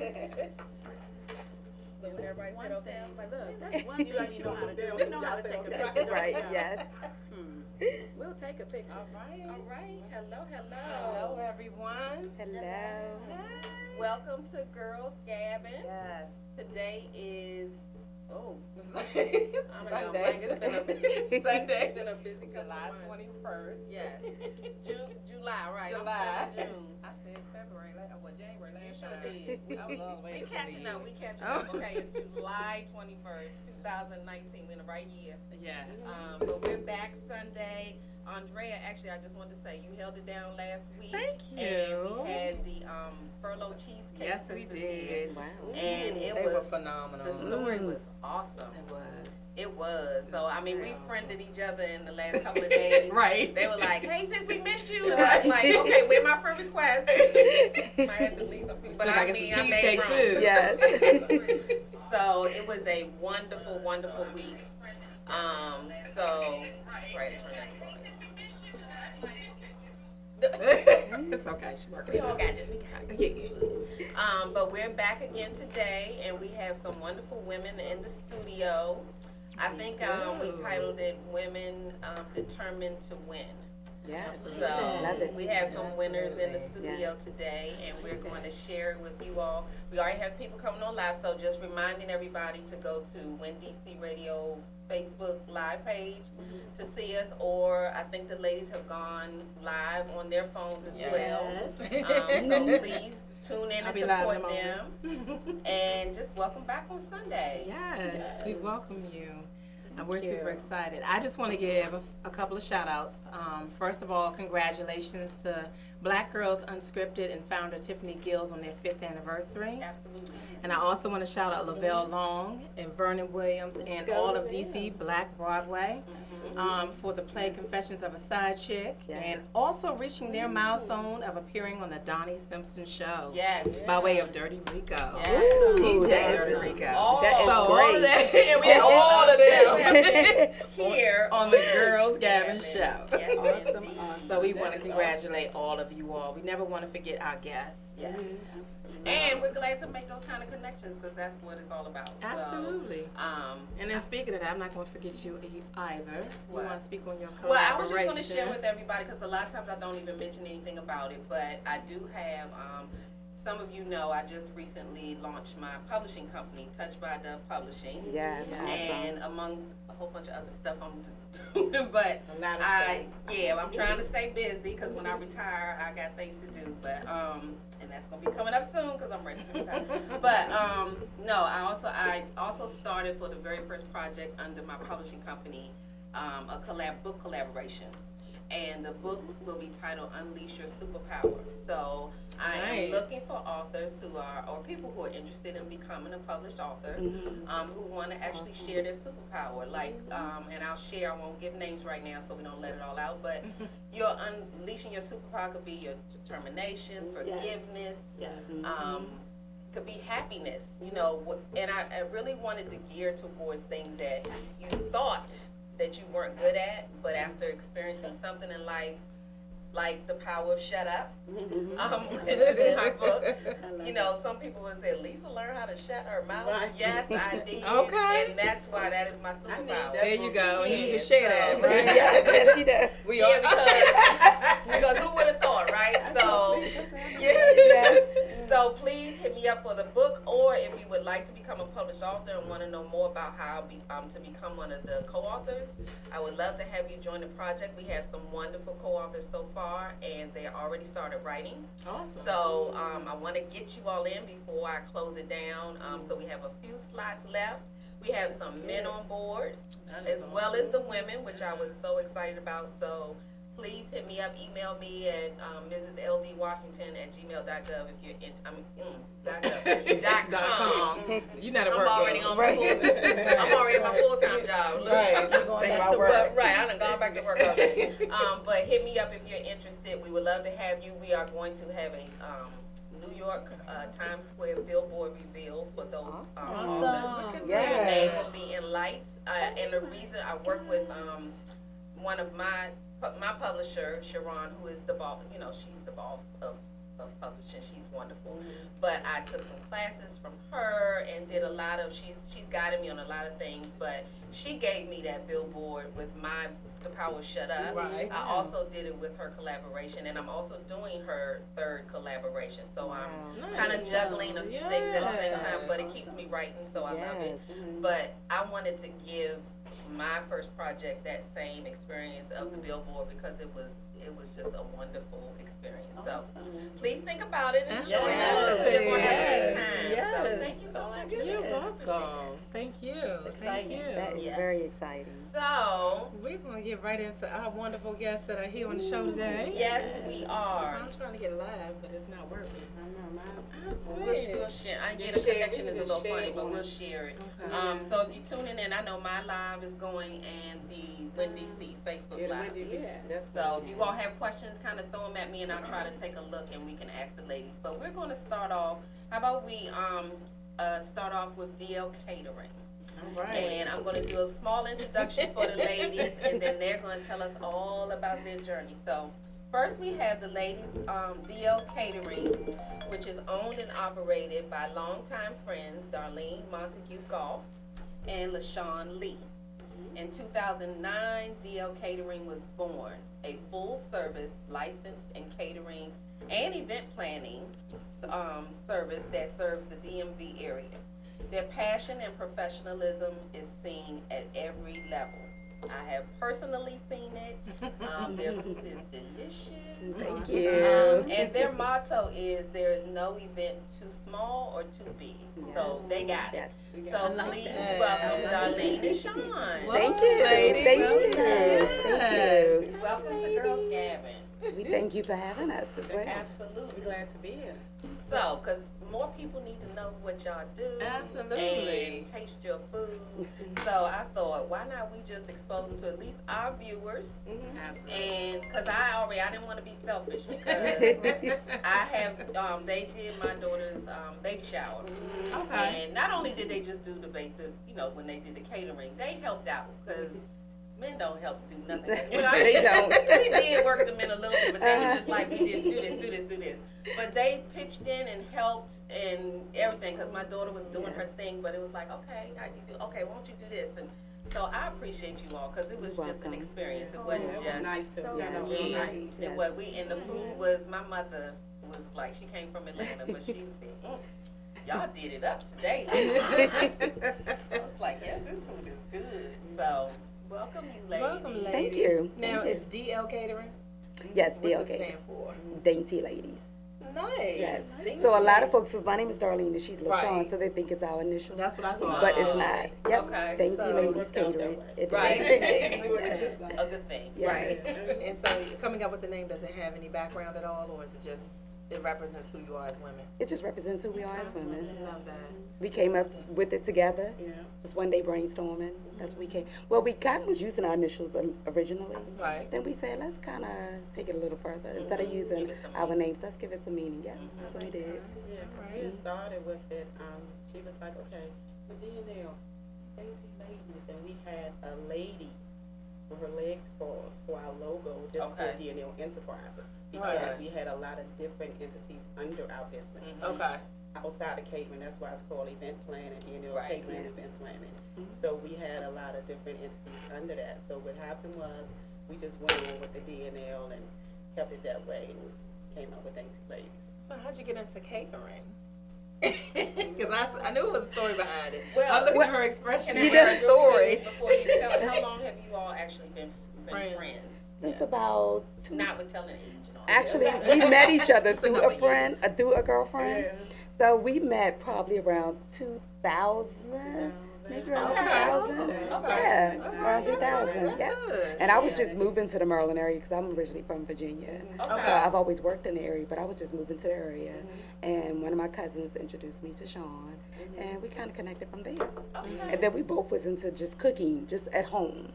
So when everybody said okay, I was like, look, That's one you thing like we she know don't how to look do. down We when know how y'all to say take a okay. picture. Right, don't we? yes. Hmm. We'll take a picture. All right. All right. Hello, hello. Hello, everyone. Hello. Welcome to Girls Gabbin. Yes. Today is Sunday. I'm gonna go blank. It's been a busy Sunday. It's been a busy couple July of months. 21st. Yes. July, right? July. June. I said February. Well, January You last sure time. did. I was all the way We to catching the up. We catching up. Okay, it's July 21st, 2019. We're in the right year. Yes. But we're back Sunday. Andrea, actually, I just wanted to say you held it down last week. Thank you. And we had the furlough cheesecake. Yes, we sisters here. did. Wow. And it They was were phenomenal. the story was awesome. It was. It was. So I mean, we Awesome. friended each other in the last couple of days. Right. They were like, "Hey, sis, we missed you." And I was like, "Okay, where's my friend request?" I had to leave some people, but Still I gotta get mean, some I made cheesecake room. too. Yes. So it was a wonderful, wonderful week. So right, turn that It's okay. She working. we all got this. We got this. Yeah. But we're back again today, and we have some wonderful women in the studio. I think we titled it "Women Determined to Win." Yes. So Love it. we have some winners in the Absolutely. studio today, and we're going to share it with you all. We already have people coming on live, so just reminding everybody to go to Win DC Radio Facebook live page to see us, or I think the ladies have gone live on their phones as well. So please tune in I'll and be live in support a them, moment. and just welcome back on Sunday. Yes, we welcome you. And we're you. super excited. I just want to give a couple of shout outs. First of all, congratulations to Black Girls Unscripted and founder Tiffany Gills on their 5th anniversary. Absolutely. And I also want to shout out Lavelle Long and Vernon Williams and all of DC Black Broadway for the play Confessions of a Side Chick, Yes. and also reaching their milestone of appearing on the Donnie Simpson Show Yes. by way of Dirty Rico. Yes. DJ Dirty Rico. All That is So all great. of that, and we had all of them here on the Girls Gabbin Show. Yes, Awesome, indeed. awesome. So we want to congratulate all of you all. We never want to forget our guests. Yes. And we're glad to make those kind of connections because that's what it's all about. Absolutely. So, And then speaking of that, I'm not going to forget you either. You What? want to speak on your well, I collaboration? was just going to share with everybody because a lot of times I don't even mention anything about it, but I do have. Some of you know I just recently launched my publishing company, Touched by Dove Publishing. Yes. And among a whole bunch of other stuff I'm doing, but A lot of I'm trying to stay busy because when I retire, I got things to do. But and that's gonna be coming up soon because I'm ready to retire. But no, I also started for the very first project under my publishing company, a book collaboration. And the book will be titled Unleash Your Superpower. So I am Nice. looking for authors who are, or people who are interested in becoming a published author, who want to actually share their superpower. Like, and I'll share, I won't give names right now so we don't let it all out, but your unleashing your superpower could be your determination, forgiveness, could be happiness, you know, and I really wanted to gear towards things that you thought that you weren't good at, but after experiencing something in life, like the power of shut up, which is in my book. You know, some people would say, Lisa learned how to shut her mouth. Right. Yes, I did. Okay. And that's why that is my superpower. There you go. And you Yeah, can share that, so- right? Yes, yes, she does. We Yeah, are. because who would have thought, right? So, Yes. so please hit me up for the book, or if you would like to become a published author and want to know more about how to become one of the co-authors, I would love to have you join the project. We have some wonderful co-authors so far, and they already started writing. Awesome. So I want to get you all in before I close it down. So we have a few slots left. We have some men on board, as well as the women, which I was so excited about. So please hit me up, email me at mrsldwashington@gmail.gov if you're in, .com. You're not at I'm work. already though. on my full, I'm already in my full-time job. Right. Look. Think about work. But, right, I done gone back to work already. But hit me up if you're interested. We would love to have you. We are going to have a New York Times Square billboard reveal for those authors. Awesome. So your name will be in lights. And the reason I work with one of my publisher, Sharon, who is the boss, you know, she's the boss of of publishing. She's wonderful. But I took some classes from her and did a lot of, she's guided me on a lot of things, but she gave me that billboard with The Power Shut Up. Right. I also did it with her collaboration, and I'm also doing her third collaboration. So I'm kind of juggling a few things at the same time, but it keeps me writing, so I love it. But I wanted to give my first project that same experience of the billboard because it was just a wonderful experience. So please think about it and join us because we're just going to have a good time. So thank you so much. You're welcome. Thank you. Thank you. That is very exciting. So we're going to get right into our wonderful guests that are here on the show today. yes, we are. I'm trying to get live, but it's not working. We'll share. The connection is a little funny, but we'll share it. Okay. So if you're tuning in, I know my live is going and the Wendy C Facebook live. So if you all have questions, kind of throw them at me and I'll try to take a look and we can ask the ladies. But we're going to start off, how about we start off with DL Catering. All right. And I'm going to do a small introduction for the ladies and then they're going to tell us all about their journey. So first we have the ladies, DL Catering, which is owned and operated by longtime friends Darlene Montague Goff and LaShawn Lee. In 2009, DL Catering was born, a full-service licensed in catering and event planning service that serves the DMV area. Their passion and professionalism is seen at every level. I have personally seen it. Their food is delicious. Thank you. And their motto is there is no event too small or too big. So they got it. Yes. So please welcome Darlene and Sean. Thank you. Ladies, Thank welcome. you. Thank you. Welcome to Girls Gabbin. We thank you for having us as well. Absolutely. Glad to be here. So, because more people need to know what y'all do. Absolutely. And taste your food. So I thought, why not we just expose them to at least our viewers? Absolutely. And because I didn't want to be selfish because I have, they did my daughter's baby shower. Okay. And not only did they just do when they did the catering, they helped out because men don't help do nothing. Well, They don't. We did work the men a little bit, but they was just like, we did do this. But they pitched in and helped and everything because my daughter was doing her thing, but it was like, okay, how you do? Okay, why don't you do this? And so I appreciate you all because it was just an experience. It wasn't just nice to So turn out nice. real nice. It was and the food was. My mother was like, she came from Atlanta, but she said, y'all did it up today. I was like, yes, this food is good. So welcome you, ladies. Welcome, ladies. Thank you. Now, Thank it's DL Catering? Yes, What's DL it Catering. stand for? Dainty Ladies. Nice. Yes. Dainty So a lot ladies. of folks, because my name is Darlene and she's LaShawn, Right. so they think it's our initials. That's what I thought. But it's not. Yep. Okay. Dainty So- Ladies Worked out that Catering. way. It Right, is. which is a good thing. Yes. Right. And so coming up with the name, does it have any background at all, or is it just, it represents who you are as women? It just represents who we are as women. Love that. We came up with it together. Yeah. Just one day brainstorming. That's what we came. Well, we kind of was using our initials originally. Right. Then we said, let's kind of take it a little further. Instead of using Give it some our names, let's give it some meaning. Yeah, that's what we did. Yeah, 'cause we had started with it. She was like, okay, the DNL, Dainty Ladies, and we had a lady with her legs crossed for our logo just for Okay. DNL Enterprises because Right. we had a lot of different entities under our business. Okay. Outside of catering, that's why it's called event planning, DNL Right. catering and event planning. So we had a lot of different entities under that. So what happened was we just went on with the DNL and kept it that way and came up with Dainty Ladies. So how'd you get into catering? Because I knew it was a story behind it. Well, I'm looking what- at her expression Can and I her ask real story. quick Before you tell, how long have you all actually been Friends. friends? It's about two. Not with telling age and all. Actually, that. we met each other Just a through number a of friend, years. through a girlfriend. So we met probably around 2000, maybe around Okay. 2000. Okay. Yeah, Okay. around That's 2000. good. Yeah. That's good. And I was just moving to the Maryland area because I'm originally from Virginia. Okay. So I've always worked in the area, but I was just moving to the area. And one of my cousins introduced me to Sean, and we kind of connected from there. Okay. And then we both was into just cooking, just at home.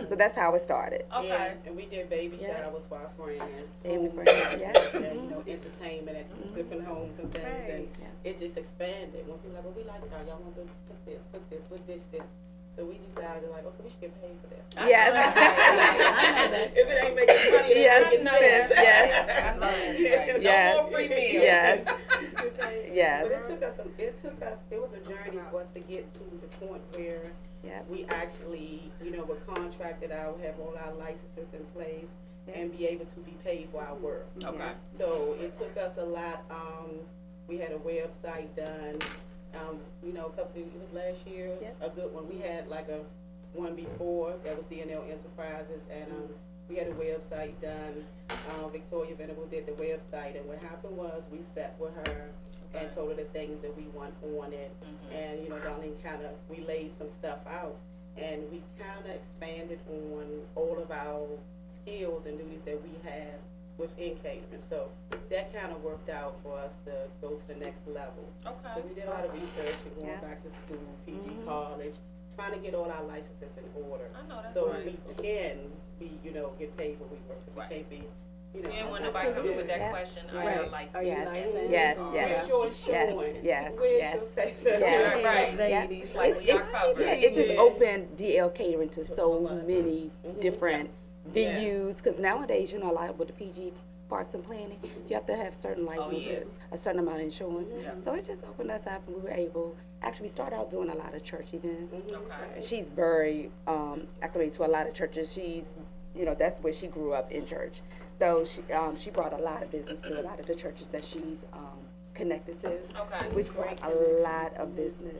So that's how it started. Okay. Yeah, and we did baby Yeah. showers for our friends. Baby home friends, yeah. and, you know, entertainment at different homes and things. And Yeah. it just expanded. When people were like, well, we like y'all want to cook this, what dish this. So we decided, like, okay, we should get paid for this. Yes. If it ain't making money, then Yes, it yes, makes sense. yes. I know that's right. Yes. No more free meals. Yes. Yes. But it was a journey for us to get to the point where Yep. we actually, were contracted out, have all our licenses in place, Yeah. and be able to be paid for our work. Okay. So it took us a lot. We had a website done. It was last year, Yeah. a good one. We had like a one before that was DNL Enterprises, and we had a website done. Victoria Venable did the website, and what happened was we sat with her and told her the things that we want on it, and Darlene we laid some stuff out, and we kind of expanded on all of our skills and duties that we have within catering. So that kind of worked out for us to go to the next level. Okay. So we did a lot of research and going Yeah. back to school, PG college, trying to get all our licenses in order. I know that's So right. we can be, get paid what we work. 'Cause Right. we can't be, You didn't want nobody coming with that Yeah. question. Right. I like Are you Yes. licensed? Yes. Or- Yes. where's your Yes. insurance? Yes. Where's Yes. your station? Yes. Right. Ladies. Like we are covered. Yeah, it just Yeah. opened DL Catering to so many Mhm. different Yeah. venues. Because nowadays, like with the PG Parks and Planning, you have to have certain licenses, a certain amount of insurance. Yeah. So it just opened us up, and we were able. Actually, we started out doing a lot of church events. Okay. She's very acclimated to a lot of churches. She's, that's where she grew up in church. So she brought a lot of business to a lot of the churches that she's connected to, Okay. which brought a lot of business.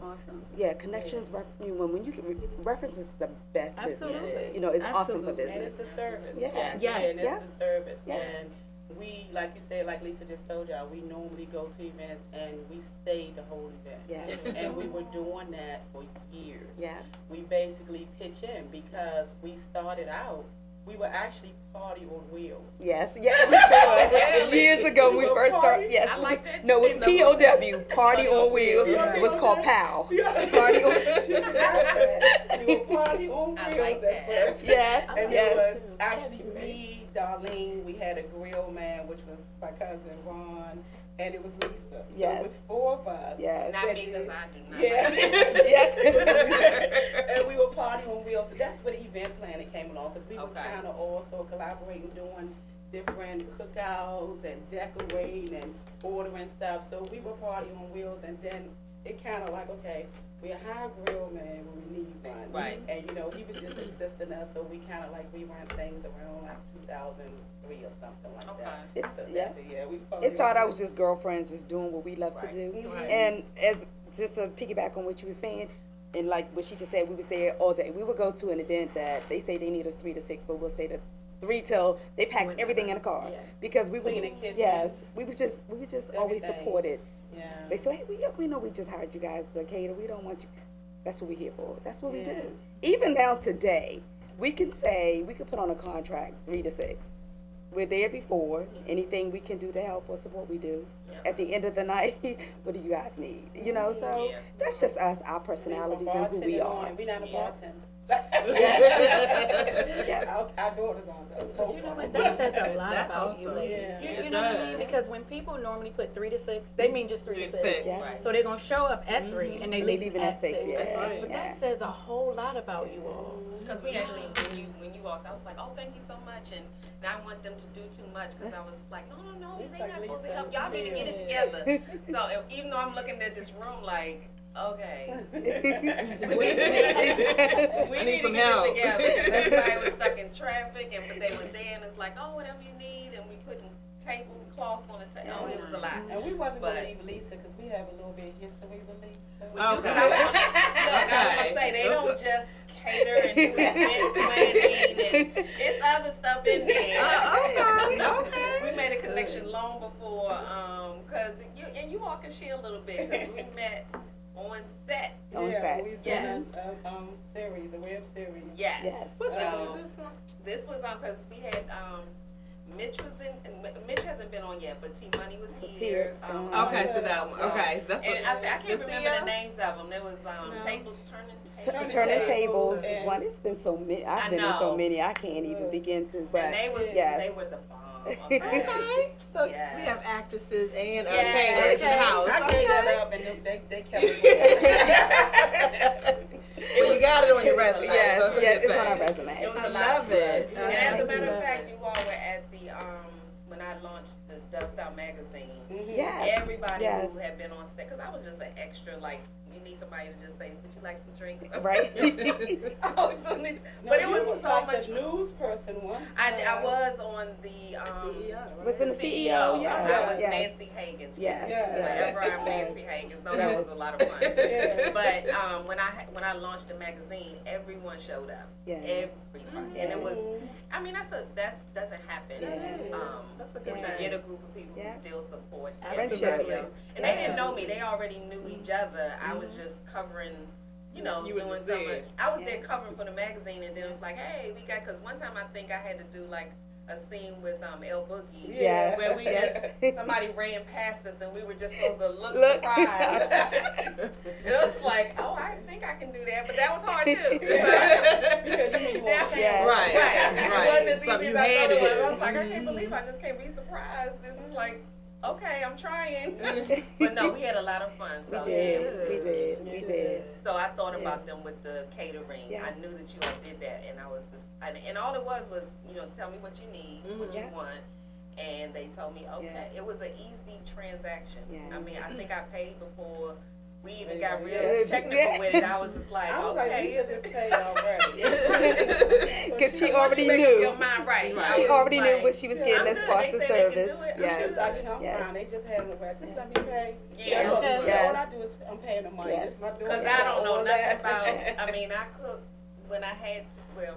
Awesome. Yeah, connections. When you can reference is the best business. Absolutely. It's awesome for Absolutely. And business. it's the service. Yeah. Yes. Yes. And Yeah. it's the service. Yeah. And we, like you said, like Lisa just told y'all, we normally go to events and we stay the whole event. Yeah. And we were doing that for years. Yeah. We basically pitch in because we started out, we were actually Party on Wheels. Yes, yeah, we sure. Really? Years ago when we first started, yes. I like that No, it was POW, Party on Wheels. Yeah. It was called POW. Yeah. Party on We were Party on I Wheels like at that. first. Yes, And yes. it was actually me, Darlene, we had a grill man, which was my cousin Ron, and it was Lisa. So Yes. it was four of us. Yes. Not me, because I do not Yeah. like that. And we were Party on Wheels. So that's where the event planning came along, because we were Okay. kind of also collaborating, doing different cookouts and decorating and ordering stuff. So we were Party on Wheels, and then it kind of like, okay, we hire a grill man when we need one. Right. And he was just assisting us, so we kind of like ran things around like 2003 or something like Okay. that. It's- So yeah. that's it. Yeah, we It started out as just girlfriends just doing what we love to Right. do. Right. And as just to piggyback on what you were saying, and like what she just said, we was there all day. We would go to an event that they say they need us 3 to 6, but we'll stay to 3 till they pack everything in a car. Yeah. Because we was Cleaning kitchens. yes, we was just always Everything. supported. Yeah. They say, hey, we know we just hired you guys to cater. We don't want you. That's what we're here for. That's what we Yeah. do. Even now today, we can put on a contract 3 to 6. We're there before. Anything we can do to help or support, we do. Yeah. At the end of the night, what do you guys need? So Yeah. that's just us, our personalities and who we are. We're not a Yeah. bartender. Yeah. Our daughters are though. But you know what, that says a lot That's about you awesome. ladies. Yeah. You It know what I mean? does. Because when people normally put 3 to 6, they mean just 3 to 6. Yeah. Right. So they're gonna show up at 3 and they They leave leaving at 6, yeah. That's right. But Yeah. that says a whole lot about you all. Because we actually, when you walked, I was like, oh, thank you so much, and now I want them to do too much, because I was like, no, It's they're like not supposed to Lisa, help. Y'all need to get it yeah. together. So even though I'm looking at this room like, okay, we need some to get help. it together. 'Cause everybody was stuck in traffic, but they were there, and it's like, oh, whatever you need, and we putting tablecloths on the table. Oh, it was a lot. And we wasn't But- gonna leave Lisa because we have a little bit of history with Lisa. We do, 'cause Okay. I wanna, look, I want to say they don't just cater and do event planning, and it's other stuff in there. Okay. We made a connection long before, cause you all can share a little bit, cause we met on set. On Yeah, set. we was Yes. doing a series, a web series. Yes. Yes. Which So, one was this one? This was on, cause we had, Mitch was in, Mitch hasn't been on yet, but T Money was here. Okay, so that one. Okay, that's And I can't the remember CEO? the names of them. There was, No. Turning Tables. Turning tables is and- one. It's been so many. I I've been in so know. many. I can't even begin to. But And they was, yes. they were the bomb. Okay. Okay. So Yes. we have actresses and Yes. caterers in the Okay. house. I gave that up and they kept it. Well, you got it on your resume. Yes, so it's a yes, good it's on our thing. resume. It was I a lot love of fun. it. And as a I matter of love fact, it. you all were at the when I launched the Dove Style magazine. Yes. Everybody Yes. who had been on set, because I was just an extra, like, you need somebody to just say, would you like some drinks? Right. I was doing this, but it was so like much. the news person one. I was on the CEO, Was in the CEO, yeah. I was Yes. Nancy Hagens. Yes. Yes. Wherever I'm Yes. Nancy Hagens. No, that was a lot of fun. Yeah. But when I launched the magazine, everyone showed up. Yeah. Everybody, and it was. I mean, that doesn't happen. Yeah. That's a When good you thing. get a group of people Yeah. who still support Friendship. everybody else, and they Yeah. didn't know me. They already knew each other. I was just covering. You know, You were doing just something. there. I was Yeah. there covering for the magazine, and then it was like, hey, we got. Because one time I think I had to do like a scene with El Boogie. Yes. Where we Yes. just, somebody ran past us and we were just supposed to look Look. surprised. And it was like, oh, I think I can do that, but that was hard too. Because you knew Yeah. Yeah. Right. It Right. wasn't as Something easy you as I had thought it to was. do. I was like, I can't believe I just can't be surprised. It was like, okay, I'm trying. But no, we had a lot of fun. We So did. yeah, We did. We did. so I thought about them with the catering. Yes. I knew that you all did that, and I was just, and all it was, you know, tell me what you need, what you Yeah. want, and they told me, okay. Yes. It was an easy transaction. Yeah. I mean, I think I paid before we even Yeah. got real Yeah. technical with it. I was just like, I was like, okay. Lisa just paid already. Because she Once already you make knew. your mind right. I She was already knew like, what she was Yeah. getting I'm as good. far They as the said they can service. do it. She Yes. was like, you know, I'm Yes. fine. They just had it in the Just let me pay. Yeah. That's all, Yes. all I do is I'm paying the money. Yes. This is my daughter. Because I don't know All nothing that. about, I mean, I cook when I had to, well,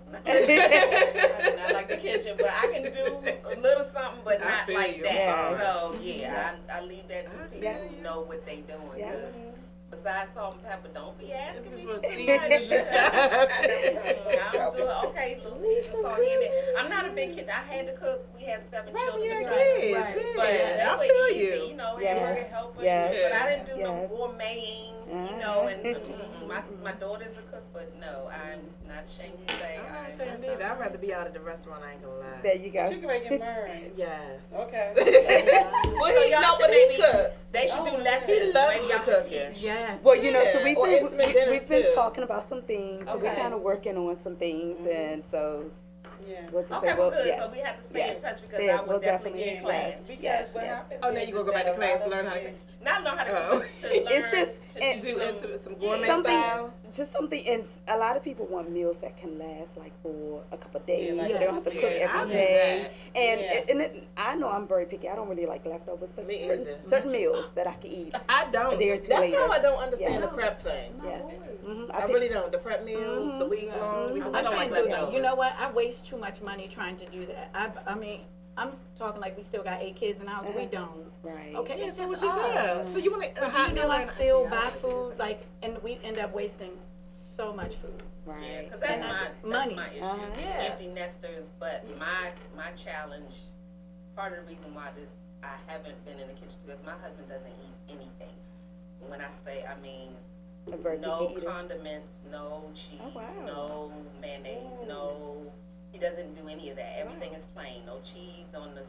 my husband. I like the kitchen, but I can do a little something, but I not feel like you. that. Yes. So, yeah, I leave that to people Yes. who know what they doing. Yeah. 'Cause besides salt and pepper, don't be asking me For for too seasoning much. and stuff. I'm doing okay, little season, salt here and there. I'm not a big kid. I had to cook. We had 7 children Yeah, to try. kids. Right. But Yeah, they I were feel easy, you. know, Yes. hamburger helper. Yes. But I didn't do Yes. no gourmeting, you know, and my daughter's a cook, but no, I'm not ashamed to say I'm not I'm ashamed either. I'd rather be out at the restaurant, I ain't gonna lie. There you But you go. can make it married. Yes. Okay. Well, So he y'all know should what he maybe- cooks. They should do Oh, lessons. he loves Maybe y'all the should cooking. teach. Yes. Well, you know, so Yeah, or intimate dinners, we've been too. talking about some things. So we're Okay. kind of working on some things, and so Yeah. we'll just Okay, say, well, good. yes. So we have to stay Yes. in touch because Yeah, I will we'll definitely definitely- get class. Because Yes, what yes. happens Oh, now is you gonna is go back that to a class lot to of learn how to women- Not learn how to Oh. cook, to learn It's just- to and- Do some, into some gourmet something, style. just something. And a lot of people want meals that can last like for a couple of days. Yeah, like They don't have to cook Yeah, I'll every do day. that. And Yeah. I know I'm very picky. I don't really like leftovers, but Me certain, either. certain meals that I can eat. I don't. A day or two That's later. how I don't understand Yeah. the prep thing. Yes. Mm-hmm. I really don't. The prep meals, the Mhm. week long, Mhm. because I I'm don't trying like to do leftovers. that. You know what? I waste too much money trying to do that. I mean, I'm talking like we still got 8 kids in the house. We Uh-huh. don't. Right. Okay, Yeah, it's so just what you us. said. So you want to But hot you know, meal I and- still see, I buy see what you're food like, and we end up wasting so much food. yeah, Right. because that's And I my just- money. That's my issue. Uh-huh. Yeah. Empty nesters, but my challenge, part of the reason why I haven't been in the kitchen because my husband doesn't eat anything. When I say, I mean, A very no picky eater. condiments, no cheese, Oh, wow. no mayonnaise, no. He doesn't do any of that. Everything is plain. No cheese on the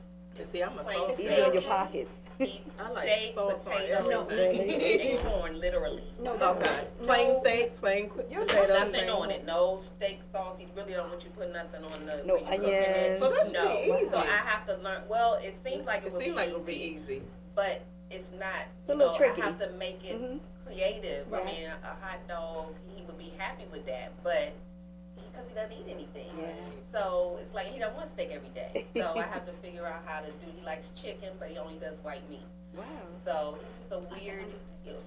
See, I'm a plain sauce. It's steak. easy in your pockets. Piece, I like steak, sauce on potato, everything. and corn, literally. No, Okay. Plain no, steak, plain You're potatoes. Nothing plain- on it. No steak sauce. He really don't want you to put nothing on the. No when you cooking it. onions. So that should No. be easy. So I have to learn. Well, it seems like it It would seemed be like easy, it would be easy. but it's not. It's a you little know, tricky. I have to make it Mhm. creative. I Right. mean, a hot dog. He would be happy with that, but because he doesn't eat anything. Yeah. So it's like he don't want steak every day. So I have to figure out how to do. He likes chicken, but he only does white meat. Wow. So he's just a weird.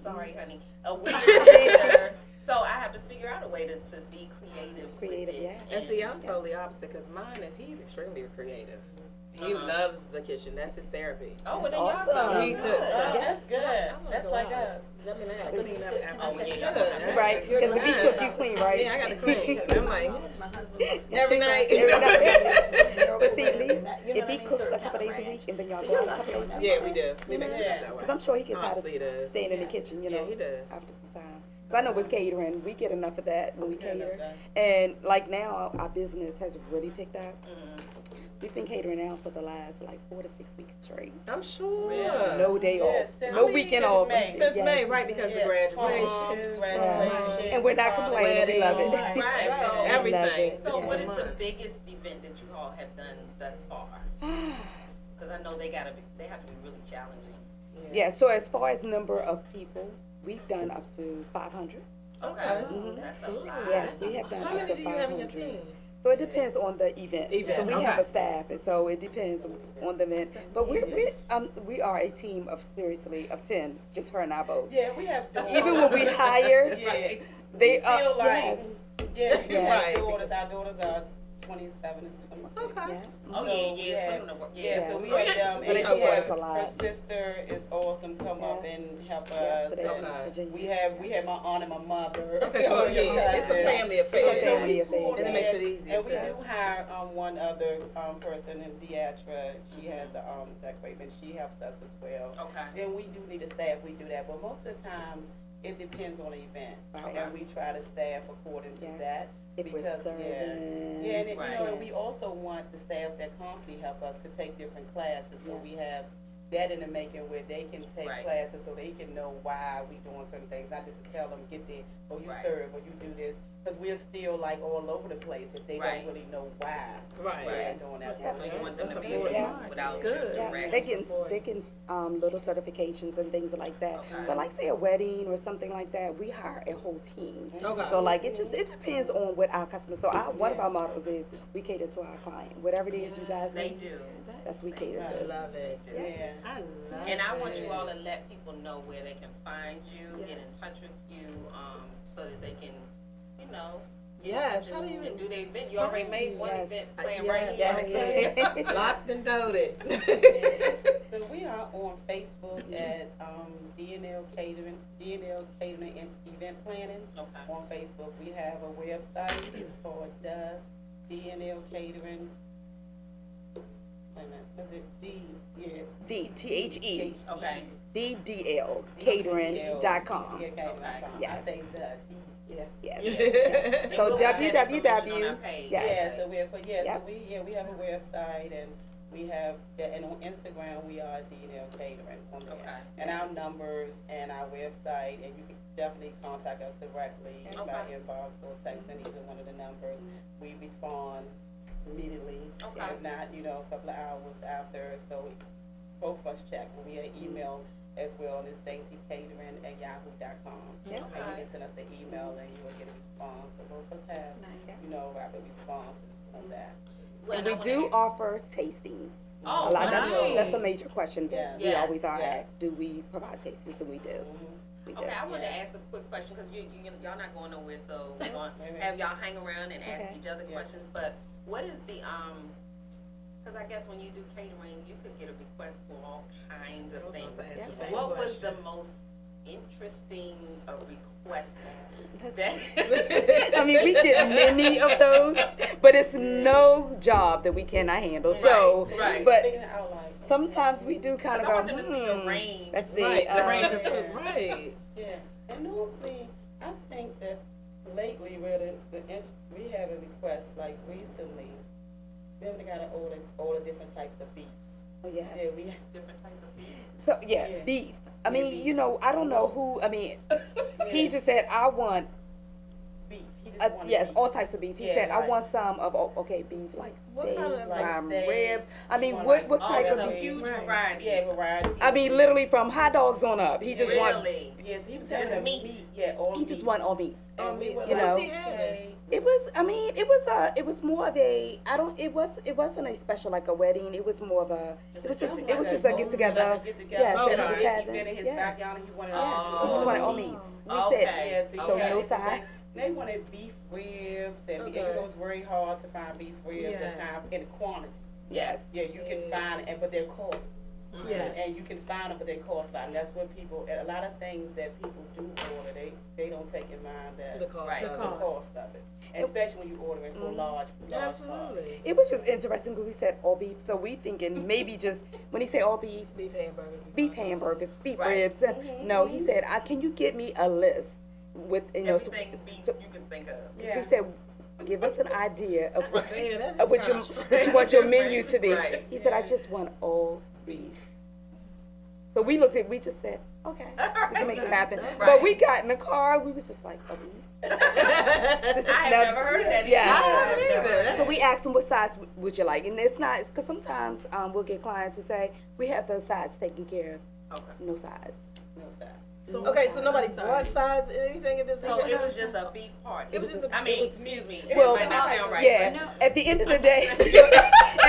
Sorry, honey. A weird eater. So I have to figure out a way to be creative. Creative, with it. yeah. And see, I'm totally opposite because mine is he's extremely creative. He Uh-huh. loves the kitchen. That's his therapy. Oh, well, then Awesome. y'all He good. cooks. Oh, that's good. I'm not That's gonna like lie. us. Let me know. I clean up Oh, after. yeah, Good. yeah. Right. Because if you cook, you clean, right? Yeah, I gotta clean. 'Cause I'm like, my husband. every night. Every night. But see, at least You know if what he I mean? cooks a Certain couple days a range. week and then y'all So go you're out a lucky couple on days a that. week. Yeah, we do. We mix it up that way. Because I'm sure he gets tired Honestly, he does. of staying in the kitchen, you know, Yeah, he does. after some time. So I know with catering, we get enough of that when we Yeah, cater. that- And like now, our business has really picked up. Mhm. We've been catering now for the last like 4 to 6 weeks straight. I'm sure. Yeah. No day Yeah, off, since- no since weekend May. off. Since Yes. May, right? Because Yeah. of graduation. Proms, graduations, And we're not complaining. We love it. Right. Right. So, Love Everything. it. so Yeah. what is the Months. biggest event that you all have done thus far? know they have to be really challenging. Yeah, so as far as number of people, we've done up to 500. Okay, Mhm. that's a lot. Yes, we have done How up many to do you have in your 500. team? So it depends on the event. Event, So we have okay. a staff, and so it depends on the event. But we are a team of 10, just her and I both. Yeah, we have daughters. Even when we hire, Yeah. they We still yes. yes, we Yeah. have daughters. Our daughters are 27 and 26. Okay. Yeah. Oh, So yeah, we yeah, have- put them to work, Yeah, yeah. so we Yeah. have them, So and they she help us have, a lot. her sister is awesome, come up and help Yeah, us. so they and Okay. Virginia. we have my aunt and my mother. Okay, so yeah, it's a family affair. It's a family affair. And it makes it easier, And we too. do hire one other person in Deatra. She has a decoratement. She helps us as well. Okay. And we do need a staff. We do that, but most of the times it depends on the event, Right. and we try to staff according to Yeah. that. If we're Because, serving. Yeah, and Right. you know, and we also want the staff that constantly help us to take different classes, so Yeah. we have that in the making where they can take Right. classes so they can know why we doing certain things, not just to tell them, get there, or you Right. serve, or you do this, because we're still like all over the place if they Right. don't really know why Right. they're doing that. So you want them to That's be important. smart without Good. Yeah, direct. they can little certifications and things like that. Okay. But like say a wedding or something like that, we hire a whole team. Okay. So like it depends on what our customers. So one of our models is we cater to our client. Whatever it is you guys They need, do. that's we cater I to. love it. Yeah. I love And I want it. you all to let people know where they can find you, get in touch with you, so that they can, you know, get in Yes, touch how do and, you and do their event. You already find made you? one Yes. event plan Yes, right here. yes. Locked and loaded. So we are on Facebook at DNL Catering, DNL Catering and Event Planning. Okay. On Facebook, we have a website. It's called DNL Catering. Wait a minute, is it D? Yeah. DTHE Okay. DDL catering.com. Yeah, catering.com. Yes. I say the D. Yeah. Yes. And So we'll put that information on www. our page. Yes. Yeah, so we're Yep. we have a website, and we have and on Instagram we are DNL Catering on there. Okay. And our numbers and our website, and you can definitely contact us directly by Okay. inbox or text in either one of the numbers. We respond immediately. Okay. If not, you know, a couple of hours after. So both of us check. We have email as well, and it's daintycatering@yahoo.com. Yeah. And you can send us an email and you will get a response. So both of us have, Nice. you know, rapid responses on that. Well, And I we wanna do ask- offer tastings. Oh, A lot, nice. that's a major question that Yeah. we Yes, always are yes. asked. Do we provide tastings? And we do. Mhm. We do. Okay, I wanted to Yeah. ask a quick question because y'all not going nowhere, so we're going Wait a minute. have y'all hang around and ask Okay. each other Yeah. questions. But what is the because I guess when you do catering, you could get a request for all kinds of things. It's the same What was question. the most interesting request That's- that? I mean, we get many of those, but it's no job that we cannot handle. So, Right. but Figuring it out like, sometimes we do kind of 'Cause I go, want them to see your range. Let's see. Right, the range of Yeah. food, right. yeah. And normally, I think that lately, where we have a request like recently, we haven't got to order all the different types of beefs. Oh, yes. Yeah, we Different types of beef. So yeah, Yeah. beef. I Yeah, mean, beef. you know, I don't know who. I mean, he just said I want beef. He just wanted yes, beef. all types of beef. He Yeah, said I like- want some of okay beef like What steak, kind of- Like prime steak. rib. I mean, want what like- Oh, type there's of a beef? huge Right. variety. Yeah, variety. I mean, literally from hot dogs on up. He just want Really? Yes, he was Just having meat. Yeah, all he just meats. want all meats. And we were You like, know. What's he having? okay. It was. I mean, it was more of a. I don't. It wasn't a special like a wedding. It was more of a. Just It was a just. get It was just a get together. Like a get together. Yes, that he He was was having. in his Yeah. backyard and he wanted Oh. us to He do just wanted all meats. meats. We Okay. said Yeah, so so you no had- side. They wanted beef ribs, and Okay. it was very hard to find beef ribs Yes. at times in quantity. Yes. Yeah, you can Yeah. find it, but they're cost. Yes. And you can find them, but they cost a lot. And that's what people, and a lot of things that people do order, they don't take in mind that The cost Right. of the it. cost of it, and especially when you ordering for large Absolutely. It was just interesting because we said all beef, so we thinking maybe just when he said all beef, Beef hamburgers. beef hamburgers, beef Right. ribs. No, he said, can you get me a list with Everything beef so you can think of. Yeah. we said, give us an idea of what, Yeah, that is of what kinda you want your menu to be. Right. He said, I just want all beef. So we looked at, we just said, okay, we can make it happen. Right. But we got in the car, we was just like, oh, this I is have never- never heard of that. Yeah. either. I haven't either. So we asked them what size would you like, and it's not, it's because sometimes we'll get clients who say, we have the sides taken care of, Okay. no sides. No size. Okay, so nobody I'm sorry. brought sides, anything in this? So it was just a beef party. It was just a- I mean, it was- excuse me. Well, it might not sound right. Yeah, but- at the end of the day, at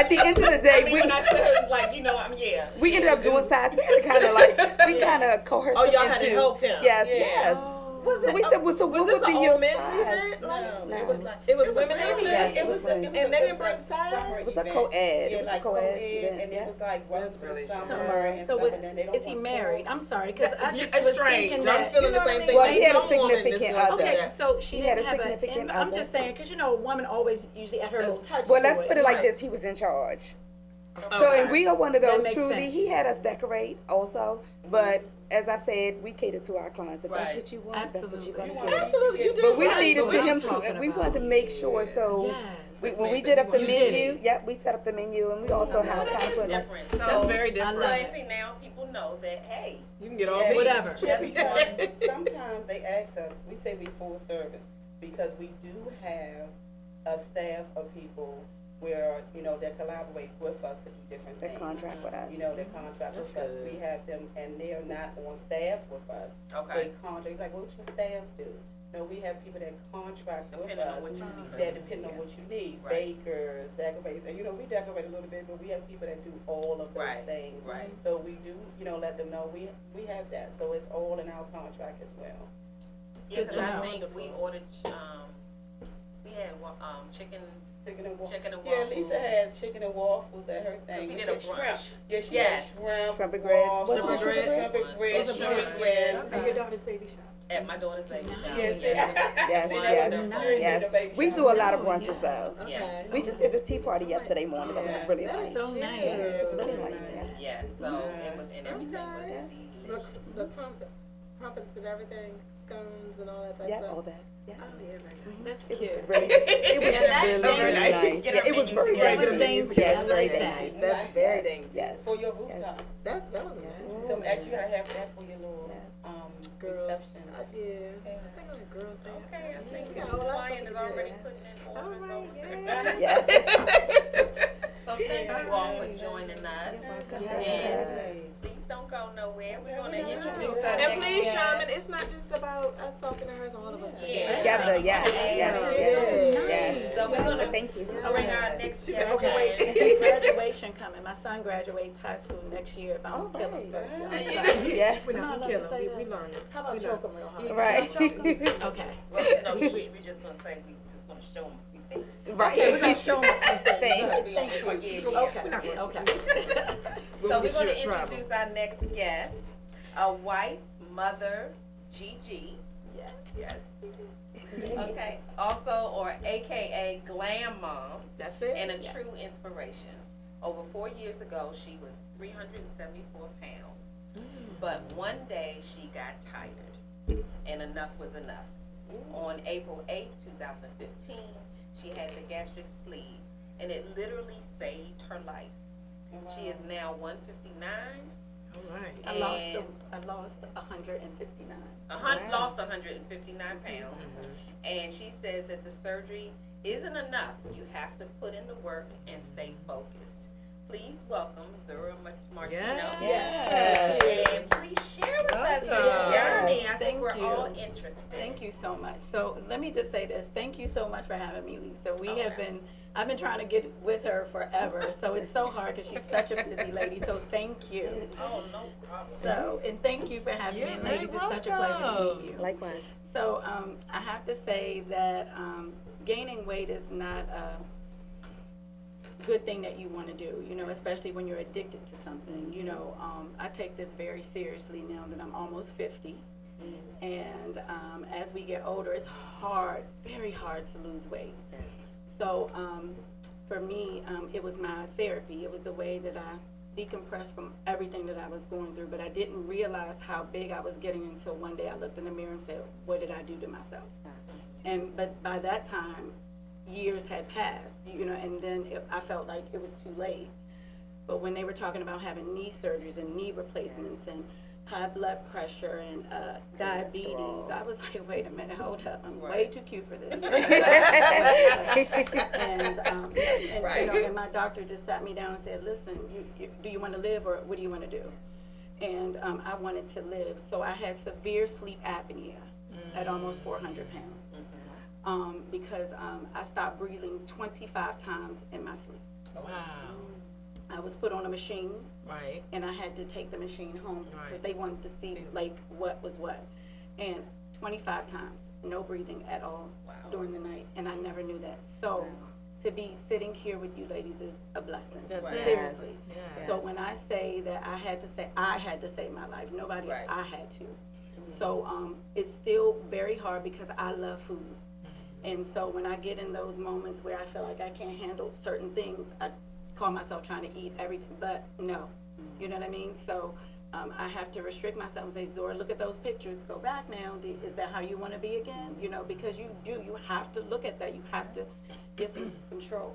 the end of the day, I mean, when I said it was like, you know, yeah. we ended up doing sides. We had to kind of like, we kind of coerced Oh, him y'all had to into- help him. Yes, Yeah. yes. Was So it? we said, well, so was what this would be an your all men's size? event? No, No. it was like It was it women really only? like- It was women. and And they it didn't was bring like sides? summer It was a event. co-ed. It Yeah, was a like co-ed co-ed, event, and yeah. it was like welcome That's to really the summer So, and so stuff, was, and then they don't is he want married? I'm sorry, because I just It's was strange. thinking I'm that. feeling you know the what same I thing. mean? Well, Like, he had a some significant woman- other. Okay, so she He had didn't a have significant I'm other. just saying, because you know, a woman always usually at her little touch. Well, to let's put it like Right. this: he was in charge. So, Okay. and we are one of That those makes truly. sense. He had us decorate also, but as I said, we cater to our clients. If that's Right. what you want, that's what you're Absolutely. gonna get. Absolutely, you did. But we right. needed So to what him I'm talking to. We about. wanted to make sure. So Yes. when we did up the You did menu, it. yep, we set up the menu, and we also Well, have that kind of is put like. different. So, That's very different. love so it. see, now people know that, hey, You can get all Yeah, these. Whatever. just Because one. sometimes they ask us, we say we full service, because we do have a staff of people where, you know, that collaborate with us to do different They things. contract with us. You know, they contract That's with us. good. We have them, and they're not on staff with us. Okay. They contract, like, what your staff do? No, we have people that contract with Depending on us, what you need. that depend on what you need. Right. Bakers, decorators, and you know, we decorate a little bit, but we have people that do all of those Right, things. right. So we do, you know, let them know we have that. So it's all in our contract as well. Yeah, Good because to I know. think we ordered, we had chicken. Chicken and waffles. Chicken and Yeah, waffles. Lisa had chicken and waffles at her thing. We She did a had shrimp. brunch. Yeah, she Yes. had shrimp. Shrimp and grits. waffles, What's the shrimp and Shrimp and grits. Those are Shrimp and shrimp. grits. At your daughter's baby shop. At my daughter's baby shower. Yes, Yes, See, that yes, was nice. yes. We do a lot of brunches though. Yes. We just did a tea party yesterday morning. That was really That nice. is so nice. It's really nice. Yeah. Yes, so it was, and everything was delicious. The crumpets and everything, scones and all that type Yeah, of stuff. all that. Yeah. Oh, yeah, right. That's It was cute. really, it was Yeah, that's really, very really nice. nice. Get Yeah, our it was menus very together. That was dainty. dainty. Yes, I very like that. dainty. That's very dainty. Yes. For your rooftop. That was nice. So actually, you gotta have that for your little Yes. Girls. reception. Yeah. Take on the girls. Okay, I think We the got all that client is stuff to do. already putting in All orders right, over yeah. there. Yes. So thank you all for joining us. Yes. And please don't go nowhere. We're gonna introduce our And next please, guest. Sherman, it's not just about us talking to her, it's all of us Yeah. Together, yes, yes, yes, yes. So we're gonna Thank you. bring our next She guest. said, okay. in. Graduation coming. My son graduates high school next year. If I don't Oh, kill him right. first. I'm sorry. Yeah. We're No, not no, gonna kill just him, say we that. learned it. How about We choke learned him real hard? Right. Okay. Well, no, we just gonna say we just gonna show them a few things. Right. Okay, we're gonna show him a few things. Thank you. Thank Yeah, you. yeah. Okay, We're not gonna- okay. We'll So we're get you gonna in trouble. introduce our next guest, a wife, mother, Gigi. Yes. Yes. Okay. Also, or AKA Glam Mom, That's it? and a true inspiration. Over 4 years ago, she was 374 pounds. But one day she got tired, and enough was enough. On April 8, 2015, she had the gastric sleeve, and it literally saved her life. She is now 159. All right. I lost And- 159. Lost 159 pounds. And she says that the surgery isn't enough. You have to put in the work and stay focused. Please welcome Zura Martino. Yes. And please share with us this Welcome. journey. I Thank think we're you. all interested. Thank you so much. So let me just say this. Thank you so much for having me, Lisa. Oh, I've been trying to get with her forever. So it's so hard because she's such a busy lady. So thank you. Oh, no problem. So, and thank you for having me. You're And ladies, very it's such a pleasure to welcome. meet you. Likewise. So I have to say that gaining weight is not a good thing that you want to do, you know, especially when you're addicted to something. You know, I take this very seriously now that I'm almost 50. And as we get older, it's hard, very hard to lose weight. So for me, it was my therapy. It was the way that I decompressed from everything that I was going through, but I didn't realize how big I was getting until one day I looked in the mirror and said, what did I do to myself? But by that time, years had passed, you know, and then I felt like it was too late. But when they were talking about having knee surgeries and knee replacements and high blood pressure and diabetes. I was like, wait a minute, hold up, I'm way too cute for this. And Right. you know, and my doctor just sat me down and said, listen, do you want to live or what do you want to do? And I wanted to live, so I had severe sleep apnea at almost 400 pounds because I stopped breathing 25 times in my sleep. Wow. I was put on a machine, Right. and I had to take the machine home because Right. they wanted to see like what was what. And 25 times, no breathing at all during the night, and I never knew that. So to be sitting here with you ladies is a blessing. That's Right. it. Seriously. Yes. So when I say that I had to save my life, nobody else, Right. I had to. So it's still very hard because I love food. And so when I get in those moments where I feel like I can't handle certain things, I call myself trying to eat everything, but no, you know what I mean? So I have to restrict myself and say, Zora, look at those pictures, go back now. Is that how you want to be again? You know, because you have to look at that. You have to get some control,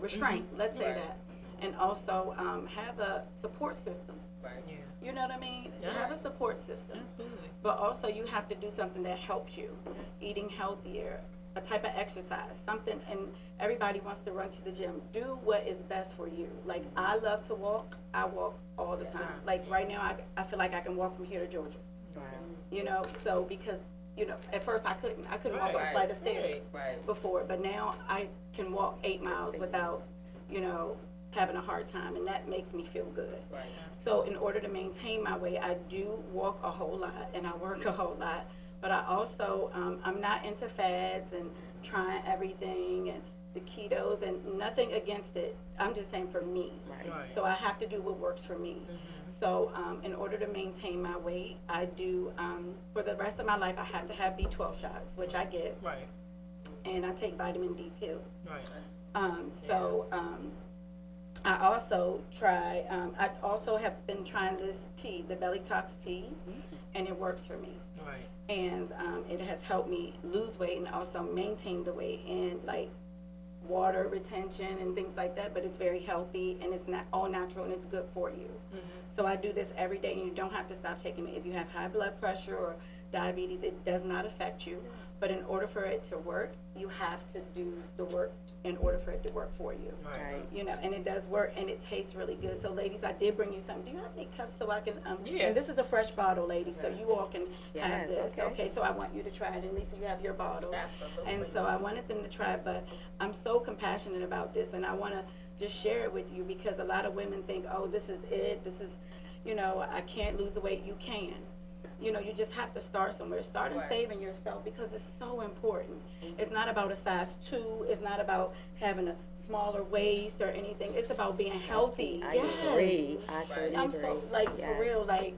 restraint, let's say Right. that. And also have a support system. Right. Yeah. You know what I mean? Yeah. Have a support system. Absolutely. But also you have to do something that helps you, eating healthier, a type of exercise, something, and everybody wants to run to the gym. Do what is best for you. Like, I love to walk. I walk all the time. Like, right now, I feel like I can walk from here to Georgia. Wow. You know, so because, you know, at first I couldn't walk up a Right. flight of stairs Right. before, but now I can walk 8 miles without, you know, having a hard time, and that makes me feel good. Right. So in order to maintain my weight, I do walk a whole lot and I work a whole lot. But I also, I'm not into fads and trying everything and the ketos and nothing against it. I'm just saying for me. Right. So I have to do what works for me. So in order to maintain my weight, I do, for the rest of my life, I have to have B12 shots, which I get, Right. and I take vitamin D pills. Right. I also try, I also have been trying this tea, the Belly Tox tea, and it works for me. Right. And it has helped me lose weight and also maintain the weight and like water retention and things like that, but it's very healthy and it's not all natural and it's good for you. So I do this every day and you don't have to stop taking it. If you have high blood pressure or diabetes, it does not affect you. But in order for it to work, you have to do the work in order for it to work for you. Right. You know, and it does work and it tastes really good. So ladies, I did bring you something. Do you have any cups so I can, Yeah. and this is a fresh bottle, ladies, so you all can have Yes, this. okay. Okay, so I want you to try it. And Lisa, you have your bottle. Absolutely. And so I wanted them to try it, but I'm so compassionate about this and I want to just share it with you because a lot of women think, oh, this is it. This is, you know, I can't lose the weight. You can. You know, you just have to start somewhere. Start in Right. saving yourself because it's so important. It's not about a size 2. It's not about having a smaller waist or anything. It's about being healthy. I Yes. agree. I totally I'm agree. so, like, Yes. for real, like,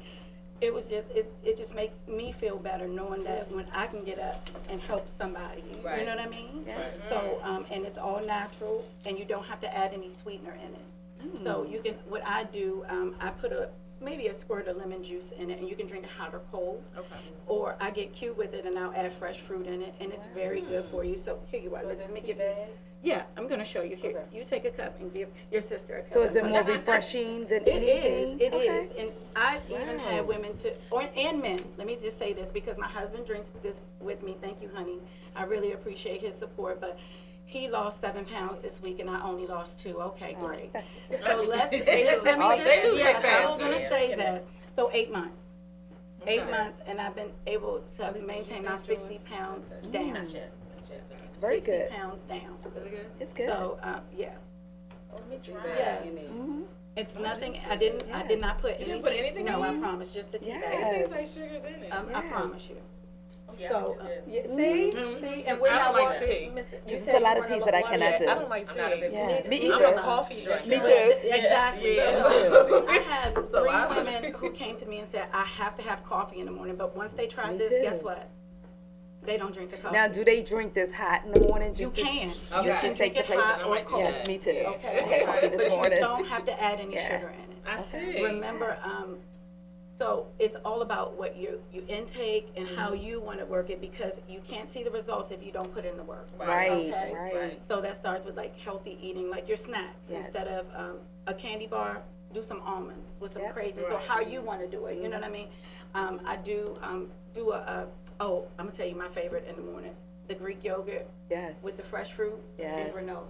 it was just, it just makes me feel better knowing that when I can get up and help somebody. Right. You know what I mean? Yes. So, and it's all natural and you don't have to add any sweetener in it. So you can, what I do, I put maybe a squirt of lemon juice in it and you can drink it hot or cold. Okay. Or I get cute with it and I'll add fresh fruit in it and it's very good for you. So here you are. So is Let it me tea give bags? Yeah, I'm gonna show you here. Okay. You take a cup and give your sister a cup. So is it more Just- refreshing than It anything? is. It Okay. is. And I've even Wow. had women and men. Let me just say this because my husband drinks this with me. Thank you, honey. I really appreciate his support. But he lost 7 pounds this week, and I only lost 2. Okay, Oh, great. that's- So let's They just let me lose- just they lose yes, like I was fast, gonna yeah. say that. So 8 months. 8 Okay. months, and I've been able to Lisa, maintain did my you taste 60 yours? pounds down. Not yet. It's very 60 good. pounds down. Is it good? It's good. So yeah, Let me Tea try. bag Yes. in there. Mhm. it's nothing. I did not put You anything. didn't put anything No, in I it? promise. Just the tea Yes. bag. It tastes like sugar's in it. I Yes. promise you. Yeah, So, I can do this. yeah, see, Mhm. see, I and we're don't not like water- tea. Miss- you There's said a lot you of weren't teas that I water cannot yet. do. I don't like I'm not a tea. big Yeah, believer. me I'm either. a coffee drinker. Me Well, too. Exactly. Yeah. So, I had So 3 I- women who came to me and said, I have to have coffee in the morning, but once they tried Me this, too. guess what? They don't drink the coffee. Now, do they drink this hot in the morning? You Just to- can. Okay. You can Take drink the it place hot of- or I might do cold. Yes, me too. Okay. I had coffee this But you morning. don't have to add any Yeah. sugar in it. I see. Remember, so it's all about what you intake and how you want to work it because you can't see the results if you don't put in the work. Right, Okay. right. Right. So that starts with like healthy eating, like your snacks. Yes. Instead of a candy bar, do some almonds with some Yep. craisins, or how you want to do it. You know what I mean? I do do I'm gonna tell you my favorite in the morning: the Greek yogurt Yes. with the fresh fruit Yes. and granola.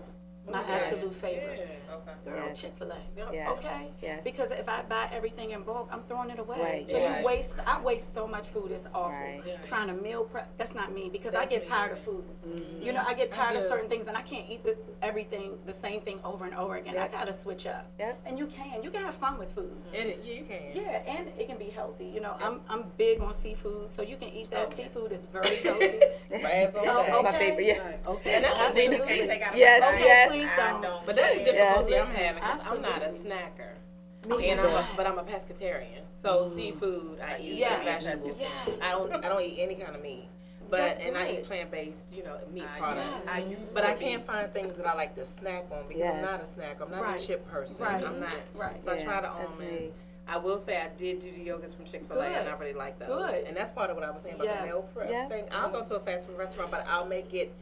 My Okay. absolute favorite. Okay. Girl, Yes. Chick-fil-A. Yes. Okay? Yes. Because if I buy everything in bulk, I'm throwing it away. Right. So Right. you waste, I waste so much food, it's awful. Right. Trying to meal prep, that's not me, because I That's get me. tired of food. Mm-hmm. You know, I get tired of do. certain things and I can't eat everything, the same thing over and over again. Yep. I gotta switch up. Yep. And you can have fun with food. Yeah, you can. Yeah, and it can be healthy. You know, I'm big on seafood, so you can eat that. Okay. Seafood is very healthy. Crabs all Oh, day. That's my okay. favorite. Yeah. Right. Okay, And that's something you absolutely. can't take out of Yes, my diet. yes. Please I don't. don't. But that's the Yeah. difficulty Yeah. I'm having, because I'm not a Absolutely. snacker. Me And either. but I'm a pescatarian. So seafood, I eat Yes. and vegetables. Yes. I don't eat any kind of meat. But That's and I good. eat plant-based, meat I- products. yes. I used But to I be- can't find things that I like to snack on, because I'm Yes. not a snacker. I'm not Right. a chip person. Right. I'm not. Right. So I Yeah, try the that's almonds. me. I will say I did do the yogurts from Chick-fil-A, and Good. I really like those. Good. And that's part of what I was saying about Yes. the meal prep Yeah. thing. I'll go to a fast food restaurant, but I'll make it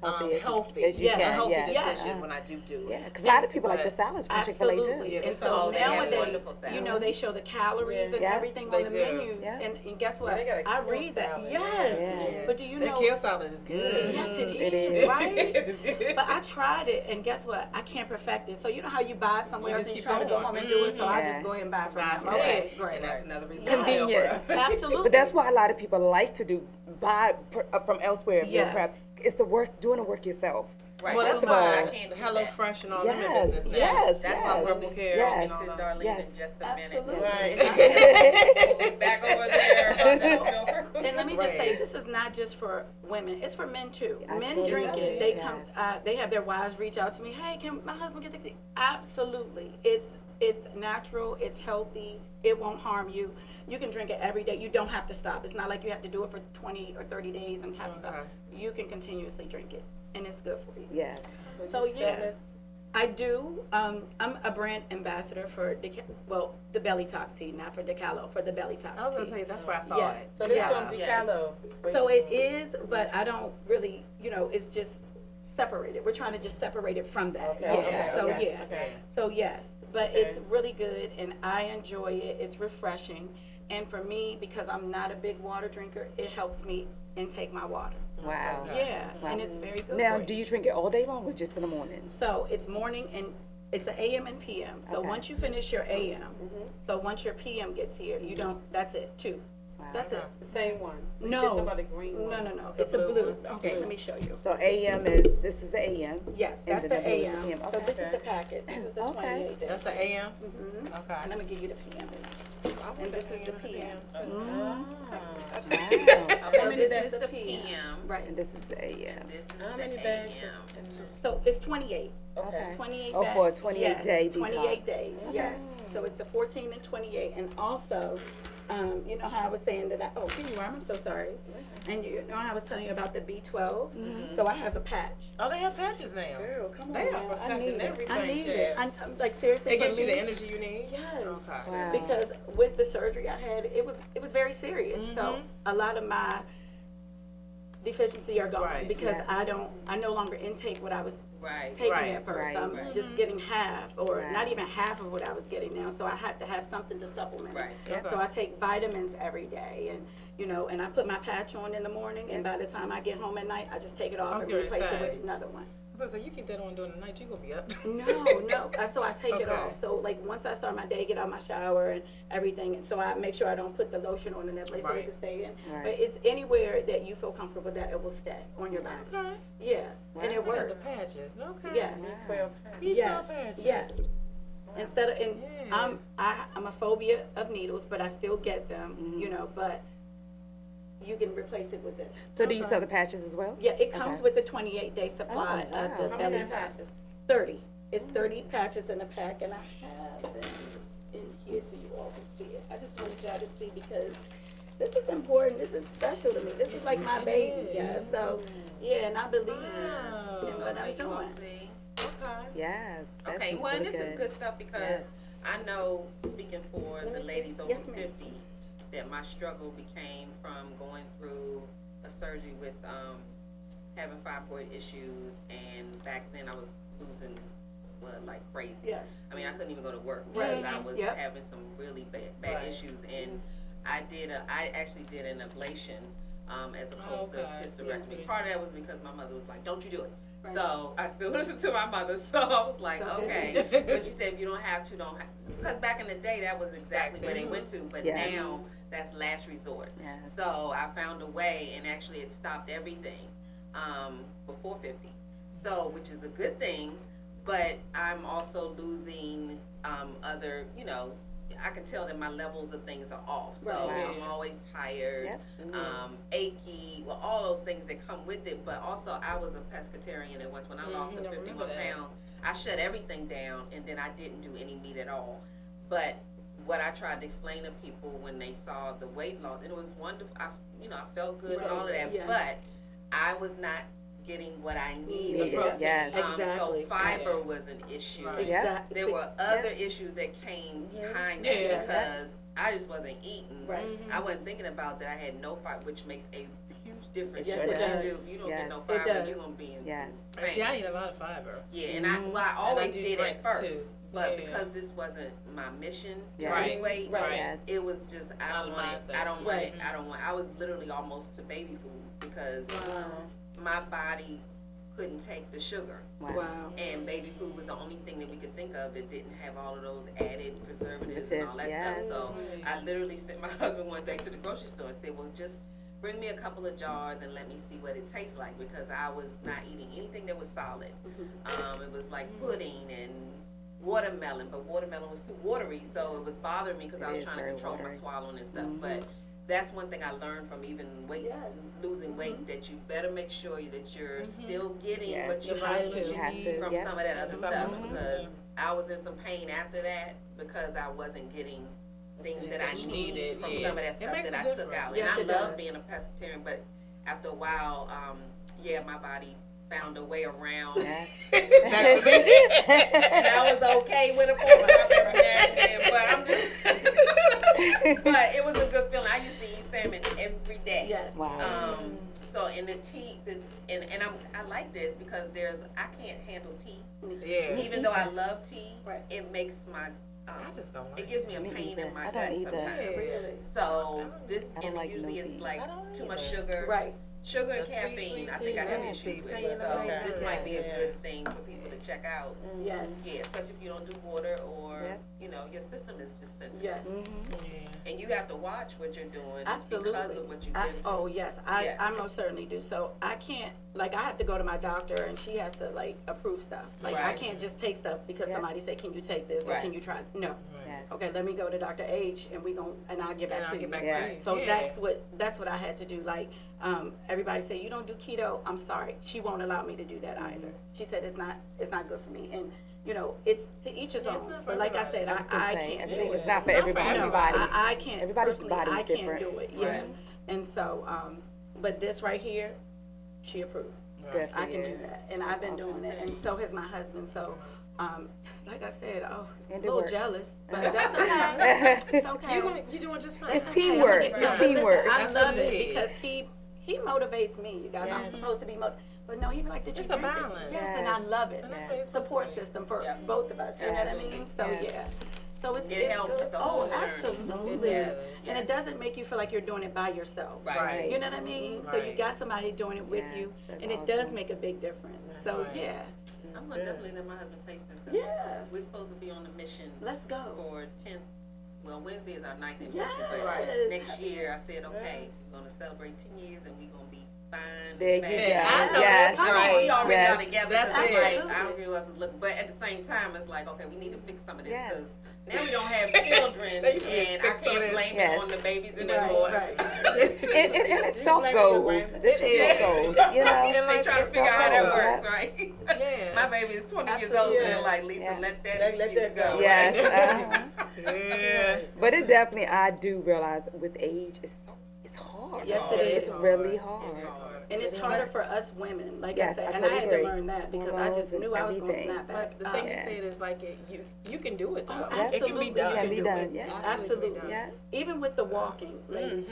Healthy healthy. as you Yes. A can. healthy Yes. decision when I do it. Yeah, because a lot of people like the But- salads from Chick-fil-A too. Absolutely. Yeah, And it's so all- they have nowadays, wonderful salads. you know, they show the calories and Yeah. everything They on the do. menu. Yeah. And guess what? Yeah, they got a I kale read that. salad. Yes. Yeah. But do you That know? kale salad is good. Yes, it It is, is. right? It's good. But I tried it, and guess what? I can't perfect it. So you know how you buy it somewhere You else just and you keep try to go going. home and do it. So I Yeah. just go ahead and buy it from Buy them. from Okay, that. great. And that's another reason Convenience. Absolutely. But that's why a lot of people like to buy from elsewhere. Meal Yes. prep. It's the work, doing the work yourself. Right. Well, so that's First of all, I why can't do Hello that. Fresh and all them in Yes, business now. yes, That's yes. why we'll Purple be Care Yes. and to all those. Darlene Yes. in just a minute. Absolutely. Right. We'll be back over there. about that milk. And let me just say, Right. this is not just for women; it's for men too. I Men totally drink agree. it. They Yes. come. They have their wives reach out to me. Hey, can my husband get the? Absolutely. It's natural. It's healthy. It won't harm you. You can drink it every day. You don't have to stop. It's not like you have to do it for 20 or 30 days and have to stop. Okay. You can continuously drink it, and it's good for you. Yes. So, you yeah. sell this- I do. I'm a brand ambassador for the Belly Talk tea, not for Decalo, for the Belly Talk I was gonna tea. say that's where I saw Yes. it. So this Yeah. from Yes. DeCalo. So it is, but I don't really, it's just separated. We're trying to just separate it from that. Okay, Yeah. okay, So okay, yeah. okay. So yes, but Okay. it's really good and I enjoy it. It's refreshing. And for me, because I'm not a big water drinker, it helps me intake my water. Wow. Yeah. Wow. And it's very good. Now, for do you drink it all day long or just in the morning? So it's morning and it's an AM and PM. So Okay. once you finish your AM, so once your PM gets here, you don't, that's it, two. Wow. That's it. The same one. You No. said something about the green No, one. no. The It's a blue blue. one. Okay, let me show you. So AM this is the AM. Yes, And that's then the the blue is the AM. PM. So Okay. this is the packet. This is the Okay. 28 days. That's the AM? Mhm. Okay. And I'm gonna give you the PM. And this is the PM. Wow. Okay, How many this bags is the of PM? PM. Right. And this is the AM. And this is How the many bags AM. is in So it's 28. Okay. 28 Oh, bags. for a 28-day yes, 28 detox. days, yes. So it's a 14 and 28. And also, you know how I was saying that here you are, I'm so sorry. And you know how I was telling you about the B12? So I have a patch. Oh, they have patches now. Girl, come They on are now. I perfecting need it. everything, I need Chad. it. I'm like seriously It for gives you me, the energy you need? Yes. Okay. Wow. Because with the surgery I had, it was very serious. So a lot of my deficiency are gone Right. because Yeah. I no longer intake what I was Right. taking Right, at first. right, I'm right. just getting half or Right. not even half of what I was getting now. So I have to have something to supplement. Right. Okay. So I take vitamins every day and and I put my patch on in the morning and by the time I get home at night, I just take it off was and gonna replace it say. with another one. So you keep that on during the night, you gonna be up. No. So I take it Okay. off. So like once I start my day, get out my shower and everything. And so I make sure I don't put the lotion on in that place so it Right. can stay in. Right. But it's anywhere that you feel comfortable that it will stay on your body. Okay. Yeah. And it Look at works. the patches. Okay. Yes. B12 patch. B12 Yes. patches. Yes. Instead of Yeah. I'm a phobia of needles, but I still get them. But you can replace it with this. So do you sell the patches as well? Yeah, it comes Okay. with the 28-day supply Oh, of wow. the How belly many top. patches? 30. It's 30 patches in a pack, and I have them in here so you all can see it. I just wanted y'all to see because this is important. This is special to me. This is like my baby, yeah. So, yeah, and I believe Wow. in what I'm Okay, you wanna doing. see? Okay. Yes. That's Okay, well, really this is good stuff because Yes. I know, speaking for Let the me see. ladies over Yes, ma'am. 50, that my struggle became from going through a surgery with having fibroid issues, and back then I was losing blood like crazy. Yes. I mean, I couldn't even go to work Right. because I was Yep. having some really bad Right. issues, and I actually did an ablation as opposed to Okay. hysterectomy. Yeah. Part of that was because my mother was like, "Don't you do it." Right. So I still listened to my mother. So I was like, So- okay. But she said, if you don't have to, don't have. Because back in the day, that was exactly where they went to. But Yeah. now that's last resort. Yeah. So I found a way, and actually it stopped everything before 50. So, which is a good thing. But I'm also losing other, I can tell that my levels of things are off. So Right. I'm always tired, Yep. achy, well, all those things that come with it. But also, I was a pescatarian at once. When I lost the I 51 remember that. pounds, I shut everything down, and then I didn't do any meat at all. But what I tried to explain to people when they saw the weight loss, and it was wonderful. I felt good and all of that, Yes. but I was not getting what I needed. Needed, yes. Exactly. So fiber was an issue. Right. Yep. Exactly. There were other issues that came behind that Yeah. because I just wasn't eating. Right. I wasn't thinking about that I had no fiber, which makes a huge difference. Yes, in it what does. you do. If you don't Yes. get no It fiber, does. you're gonna be in Yes. And see, pain. I eat a lot of fiber. Yeah, and I always do did at drinks, first, too. but Yeah. because this wasn't my mission to Yeah. lose weight, Right. Yes. it was just I Not don't a want it. mindset. I don't want it. Right. I don't want. I was literally almost to baby food because Wow. my body couldn't take the sugar. Wow. Wow. And baby food was the only thing that we could think of that didn't have all of those added preservatives and all that Yes. stuff. So I literally sent my husband one day to the grocery store and said, well, just bring me a couple of jars and let me see what it tastes like, because I was not eating anything that was solid. It was like pudding and watermelon, but watermelon was too watery, so it was bothering me because I It was is trying to very control watery. my swallowing and stuff. But that's one thing I learned from even Yes. losing weight, that you better make sure that you're still getting Yes. what you The vitamins need You have to, from yep. some of that other stuff, Mhm. because I was in some pain after that because I wasn't getting things that I that you needed needed, from yeah. some of that It stuff makes that a I took difference. out. Yes, And it I love does. being a pescatarian, but after a while, my body found a way around. Yes. Back to me. And I was okay with a pork chop every now and then, but I'm just. But it was a good feeling. I used to eat salmon every day. Yes. Wow. So in the tea, and I like this because I can't handle tea. Yeah. Even though I love tea, Right. it makes my I just don't like it gives me a Me pain either. in my I gut don't either. sometimes. Really? So this I don't and like usually milk it's tea. like I don't too much either. sugar. Right. Sugar and The sweet, caffeine, sweet I think tea, I have yeah. issues Sweet with. tea and all So that. this might be a Yeah. good thing for people to check out. Yes. Yeah, especially if you don't do water or Yep. your system is just sensitive. Yes. Yeah. And you have to watch what you're doing Absolutely. because of what you've I, been through. oh yes, Yes. I most certainly do. So I can't, like, I have to go to my doctor and she has to like approve stuff. Like I Right. can't just take stuff because Yeah. somebody said, can you take this or Right. can you try? No. Yes. Okay, let me go to Dr. H and I'll get back And to I'll you. get back Yeah. to you. So Yeah. that's what I had to do. Like, everybody say you don't do keto. I'm sorry, she won't allow me to do that either. She said it's not good for me, and it's to each his Yeah, it's own. not for But like I everybody. said, I was gonna I say, can't. everything do is it. not for It's not for everybody's everybody. body. I can't. Everybody's personally, body is I can't different. do it. Yeah. Right. And so, but this right here, she approves. Right. I can Yeah. do that, and I've been doing it, and so has my husband. So, like I said, a And it little works. jealous, but that's okay. It's okay. You're doing just fine. It's okay. teamwork. It's It's okay. Listen, teamwork. I That's love what it it is. because he motivates me, you guys. I'm Yes. supposed to be motivated, but no, he be like, did you It's a drink it? balance. Yes, and I love it. And that's what it's supposed Support to be. system for Yeah. both of us. You know what I Absolutely. mean? So Yes. yeah. So it's It helps good. the whole Oh, journey. absolutely. It does. And it doesn't make you feel like you're doing it by yourself. Right. You know what I mean? So you Right. got somebody doing it with Yes, you, that's and it does awesome. make a big difference. So Right. yeah, I'm gonna definitely let my husband taste this. 'Cause Yeah. We're supposed to be on a mission Let's go. for 10th. Well, Wednesday is our 9th Yes. anniversary, but Right. next year I said, okay, we're gonna celebrate 10 years and we're gonna be fine. There you fat. go. I know Yes. that's I mean, right. we already Yes. are together. That's so I'm it. like, I Absolutely. don't care what else look, but at the same time, it's like, okay, we need to fix some of this Yes. because now we don't have children, They used to and I fix some of can't this. blame Yes. it on the babies Right, anymore. right. And it's self blame your goals. brain. It's It self is. goals. You know. They try to It's figure out how that self-goals, works, yeah. right? Yeah. My baby is 20 years old, Absolutely. so they're like, Lisa, Yeah. let that Let excuse that go. go. Yes. right? Uh-huh. Yeah. But it definitely, I do realize with age, it's hard. hard. Yes, hard. it It's is. really It's hard. hard. And it's harder for us women, like Yes, I said, I and I totally had to agree. learn that because I just Hormones knew I was and gonna everything. snap back. But the thing you Yeah. said is like you can do it though. Oh, It can absolutely, be done. you Can be do done, it. yeah. Absolutely. Yeah. Even with the walking, ladies,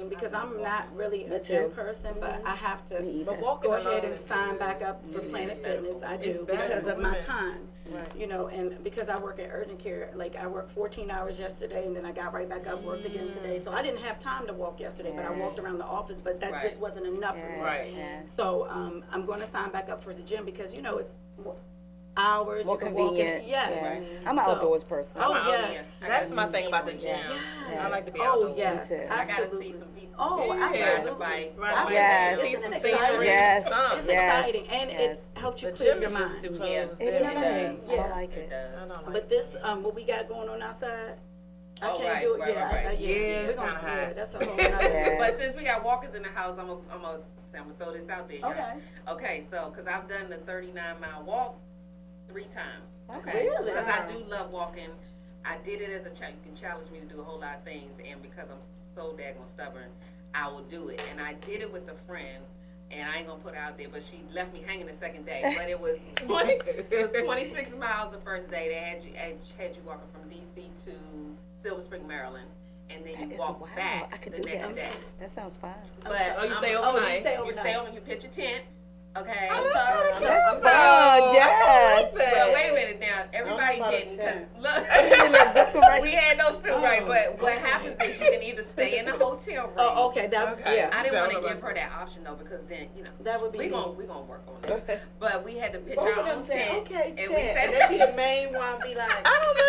because I'm not really Me a gym too. person, but I have to Me But either. walking go ahead alone and is sign good. back up for Planet Fitness. I It's do better because for of my women. time. Right. You know, and because I work at urgent care, like I worked 14 hours yesterday, and then I got right back up, worked again today. So I didn't have time to walk yesterday, but I walked around the office, but that Right. just wasn't enough for me. Right. Yeah. So I'm going to sign back up for the gym because, you know, it's hours, More you can walk in. convenient. Yes. Yeah. I'm an So- outdoors person. Oh, I'm yes. out. That's my thing about the gym. Yes. I like to be Oh, outdoors. yes. Me too. I gotta Absolutely. see some people. Oh, Yeah. absolutely. Ride the bike. Right. Yes. See Isn't some it scenery. exciting? Yes. Something. It's Yes. exciting, and Yes. it helps you The clear gym your is just mind. too close. Yeah. It really is. does. I Yeah. don't like It it. does. I don't like But this, what we got going on outside, I Oh, can't right, do it. right, Yeah, right, right. Yeah, we're it's gonna- kinda hot. Yeah, that's a whole nother. Yeah. But since we got walkers in the house, I'm gonna throw this out there, y'all. Okay. Okay, so because I've done the 39-mile walk 3 times. Okay. Really? Because I do love walking. I did it as a child. You can challenge me to do a whole lot of things, and because I'm so daggone stubborn, I will do it. And I did it with a friend, and I ain't gonna put it out there, but she left me hanging the second day. But it was 26 miles the first day. They had you walking from DC to Silver Spring, Maryland, and then That you is walk wild. back I could the do next that. day. That sounds fun. But Oh, you stay I'm- overnight? you stay You overnight. stay over. You pitch a tent. Okay. I'm So- sorry. That's fun. Yes. Well, wait a minute now. Everybody about didn't. a 10. Look, That's all right. we had those too, right? But what happens is you can either stay in the hotel room. Oh, okay. That. Okay. Yeah. I didn't want to So- give her that option though, because then That would be. we me. gonna work on it. But we had to pitch Both our of them own say, tent, okay, and 10. we And stayed. they be the main one, be like, I don't know.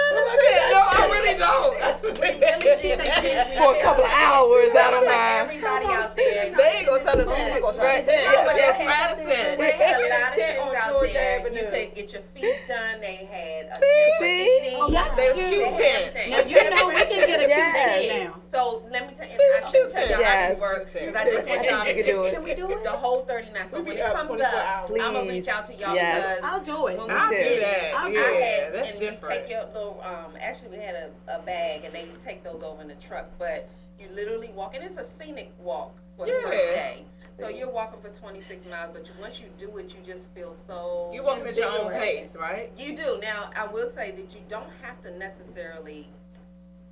No, I really don't. We really did. For a couple of hours, I don't Like mind. everybody out there. They ain't gonna tell us when we gonna try to tent. No, but Let's they try to tent. They had a lot of Tent tents on out Georgia there. Avenue. You could get your feet done. They had a See? tent for See? eating. Oh, that's They was cute. cute They had tents. everything. Now you know we can get a cute Yes. tent now. So let me tell you, See, I it's should tell cute y'all how Yes. this works because I just want y'all to You can do it. Can we do it? the whole 39. So We when be it up comes 24 up, hours. I'm gonna Please. reach out to y'all Yes. because I'll do it. when we I'll do did, that. I'll do Yeah, it. that's and you different. take your little actually we had a bag and they take those over in the truck, but you literally walk and it's a scenic walk for the first Yeah. day. So you're walking for 26 miles, but once you do it, you just feel so. You walking at your own invigorated. pace, right? You do. Now, I will say that you don't have to necessarily,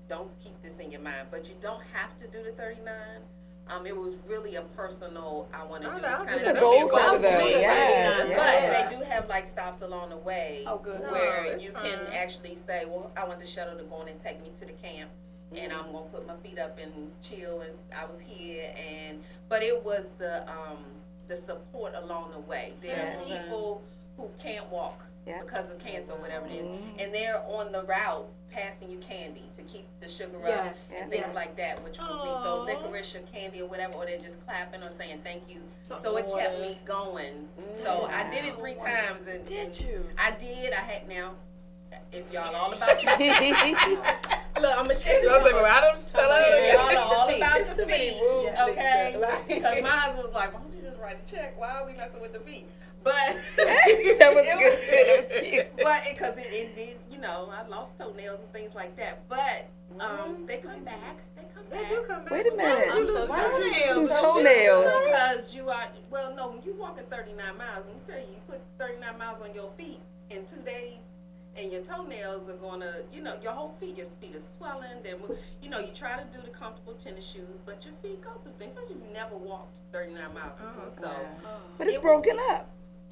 don't keep this in your mind, but you don't have to do the 39. It was really a personal, I want to do this I'll kind do of that. goal I'll setter, do it. yes, But yes. they do have like stops along the way Oh, good. where No, it's you can fine. actually say, well, I want the shuttle to go in and take me to the camp. And I'm gonna put my feet up and chill, and I was here, but it was the support along the way. There are Yes. people who can't walk Yeah. because of cancer or whatever it is, Mhm. and they're on the route passing you candy to keep the sugar up Yes. and things Yes. like that, which would be so Aw. licorice or candy or whatever, or they're just clapping or saying thank you. Something So it kept water. me going. So I did it 3 times, and Did you? I did. I had now. If y'all all about your look, I'm gonna share You this. gonna say, but I don't tell If y'all her. are all about There's the too many feet, rules, okay? Lisa. Because my husband was like, why don't you just write a check? Why are we messing with the feet? But That was it good. It was cute. But because it did, you know, I lost toenails and things like that. But they come back. They come They back. do come back. Wait a minute. Why would you I'm lose so sorry. toenails? Lose toenails. Because you are, well, no, when you walk at 39 miles, let me tell you, you put 39 miles on your feet in 2 days, and your toenails are gonna, you know, your whole feet, your feet are swelling. Then, you know, you try to do the comfortable tennis shoes, but your feet go through things, especially if you never walked 39 miles before. So, But it's broken up,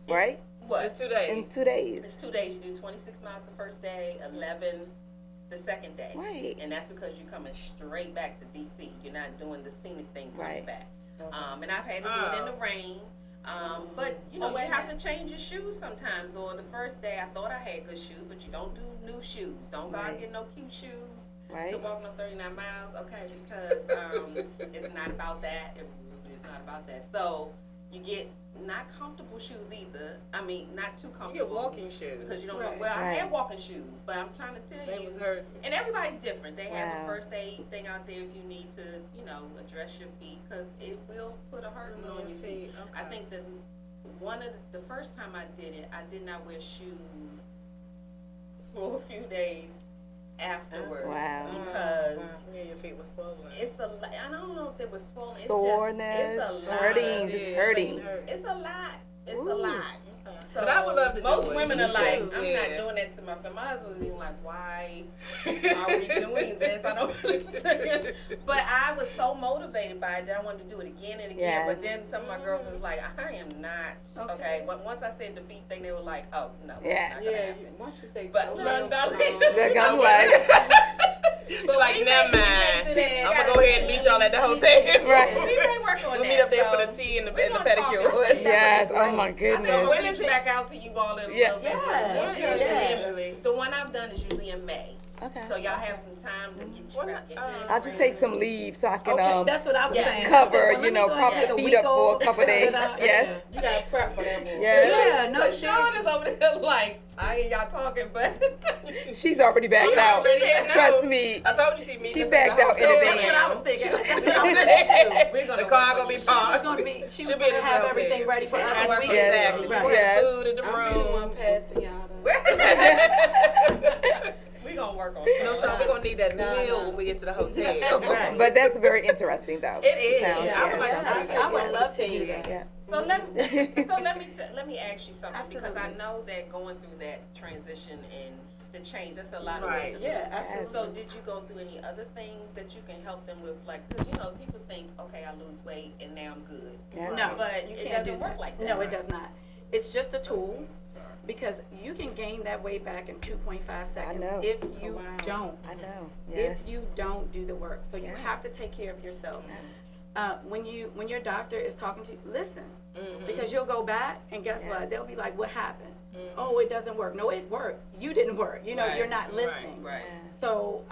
right? what? It's 2 days. In 2 days. It's 2 days. You do 26 miles the first day, 11 the second day. Right. And that's because you're coming straight back to DC. You're not doing the scenic thing coming Right. back. And I've had to do it in the rain. But you know, you have to change your shoes sometimes. Or the first day, I thought I had good shoes, but you don't do new shoes. Don't go out and Right. get no cute shoes Right. to walk on 39 miles. Okay, because it's not about that. It really is not about that. So you get not comfortable shoes either. I mean, not too You comfortable. get walking shoes. Because you don't Right. know. Well, I Right. had walking shoes, but I'm trying to tell They you. was hurt. And everybody's different. They have Wow. a first aid thing out there if you need to, you know, address your feet because it will put a hurting on your feet. I think that one of the first time I did it, I did not wear shoes for a few days afterwards Wow. because Yeah, your feet was swollen. It's a lot. I don't know if it was swollen. It's Soreness, just, it's a lot. hurting, just hurting. It's a lot. It's a Ooh. lot. So But I would love to do most it. women Me are like, too, I'm yeah. not doing that to my family. My husband's even like, why are we doing this? I don't understand. But I was so motivated by it that I wanted to do it again and again. Yes. But then some of my girls was like, I am not okay. But once I said the feet thing, they were like, oh no, Yeah. it's not gonna Yeah, happen. once you say But toe look, nails, darling. Look, I'm like, She's like, we never may- we mind. may do that. I'm gonna go ahead and meet y'all at the hotel. Right. We may work on We'll that. meet up there so for the tea and the, we and the gonna talk pedicure. and see. yes, oh my I think I'm goodness. gonna When reach is it? back out to you all in a Yeah. little bit. Yeah. It's Yeah. usually the one I've done is usually in May. Okay. So y'all have some time to get you back in. I'll just take some leave so I can Okay, that's what I was yeah. saying. I cover, said, well, let you me know, go ahead prop and take the a feet week up for a off. couple days. Yes. you gotta prep for that one. Yes. Yeah, no, So Sean seriously. is over there like, I hear y'all talking, but She's already backed out. She said no. Trust me. I told you she meet She us at backed the out in hotel. advance. That's what I was thinking. That's what I was thinking too. we're gonna The car work gonna on be it. She was parked. gonna be, she She'll was be at gonna the have hotel. everything ready for us Yeah. when we Yes. get Exactly. there. We Right. have food in the I'm be the one room. passing y'all though. We gonna work on No, it. Sean, we're gonna need that No, meal no. when we get to the hotel. Right. But that's very interesting, though. It is. Sounds- I would yeah, like sounds to I would love to do that. Yeah. So let me ask you something because I Absolutely. know that going through that transition and the change, that's a lot of Right. work to do. Yeah, absolutely. So did you go through any other things that you can help them with, like, because you know people think, okay, I lose weight and now I'm good, Yeah. No, but you it can't doesn't do work that. like that. No, it does not. It's just a tool because you can gain that weight back in 2.5 seconds know. if Oh, you wow. don't. I know. Yes. If you don't do the work. So you Yes. have to take care of yourself. When your doctor is talking to you, listen, Mhm. because you'll go back and guess Yeah. what? They'll be like, "What happened? Mhm. Oh, it doesn't work. No, it worked. You didn't work. You know, Right, you're not listening." Right. So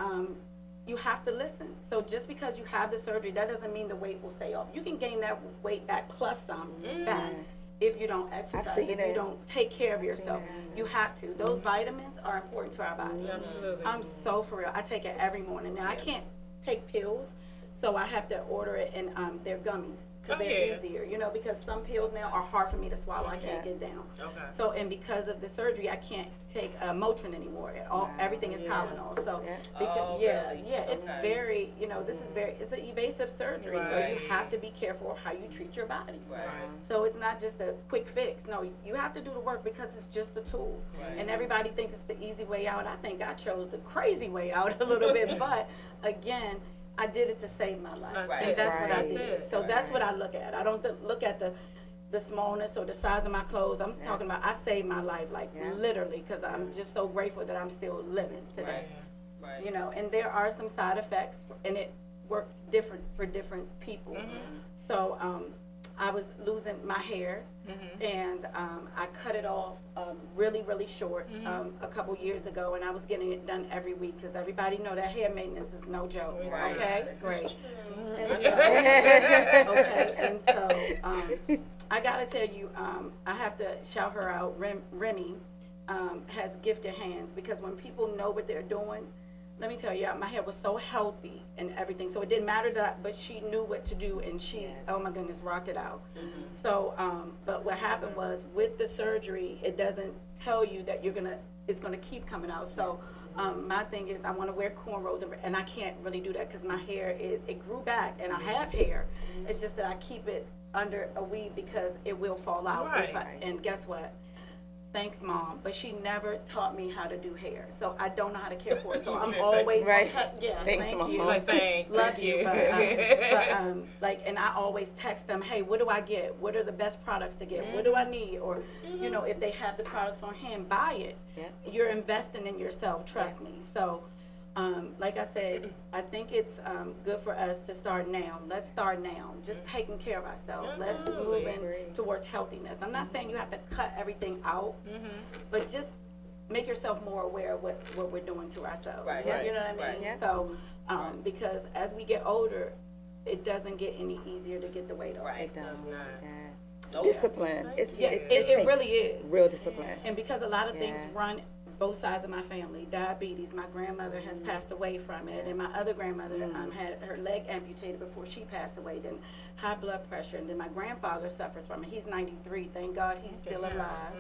you have to listen. So just because you have the surgery, that doesn't mean the weight will stay off. You can gain that weight back plus some back if you don't exercise, seen if you it. don't take care of yourself. it. You have to. Those vitamins are important to our body. Absolutely. I'm so for real. I take it every morning. Now I can't take pills, so I have to order it in they're gummies because Oh, they're yeah. easier. You know, because some pills now are hard for me to swallow. I can't get down. Okay. So and because of the surgery, I can't take Motrin anymore. Everything is Tylenol. So Yeah. because, Oh, yeah, really? yeah, it's Okay. very, this is very, it's an evasive surgery, so Right. you have to be careful how you treat your body. Right. So it's not just a quick fix. No, you have to do the work because it's just a tool. Right. And everybody thinks it's the easy way out. I think I chose the crazy way out a little bit, but again, I did it to save my life. That's Right. And that's what I Right. did. That's So it. that's what I look at. I don't look at the smallness or the size of my clothes. I'm talking about I saved my life, like Yeah. literally, because I'm just so grateful that I'm still living today. Right. You know, and there are some side effects, and it works different for different people. So I was losing my hair, and I cut it off really, really short a couple years ago, and I was getting it done every week because everybody know that hair maintenance is no joke. Right. Okay, This is great. true. And so, okay, and so I gotta tell you, I have to shout her out. Remy has gifted hands because when people know what they're doing, let me tell you, my hair was so healthy and everything. So it didn't matter but she knew what to do, and she, oh my goodness, rocked it out. So, but what happened was with the surgery, it doesn't tell you that it's gonna keep coming out. So. My thing is I want to wear cornrows, and I can't really do that because my hair, it grew back, and I have hair. It's just that I keep it under a weave because it will fall out. And guess what? Thanks, Mom. But she never taught me how to do hair. So I don't know how to care for it. So I'm always, Right. yeah, Thanks, thank Mom. you. It's like, thanks. Love thank you, but like, and I always text them, hey, what do I get? What are the best products to get? What do I need? Or, you know, if they have the products on hand, buy it. Yeah. You're investing in yourself, trust me. So, like I said, I think it's good for us to start now. Let's start now. Just taking care of ourselves. Let's Absolutely. move in towards healthiness. I'm not saying you have to cut everything out, but just make yourself more aware of what we're doing to ourselves. Right, You right, know what I mean? right. Yeah. So, because as we get older, it doesn't get any easier to get the weight off. Right. It does. not. Yeah. Nope. Discipline. It's, Yeah, it takes really is. Real discipline. And because a lot of things Yeah. run both sides of my family, diabetes, my grandmother has passed away from it, and my other grandmother had her leg amputated before she passed away, then high blood pressure, and then my grandfather suffers from it. He's 93, thank God he's still alive,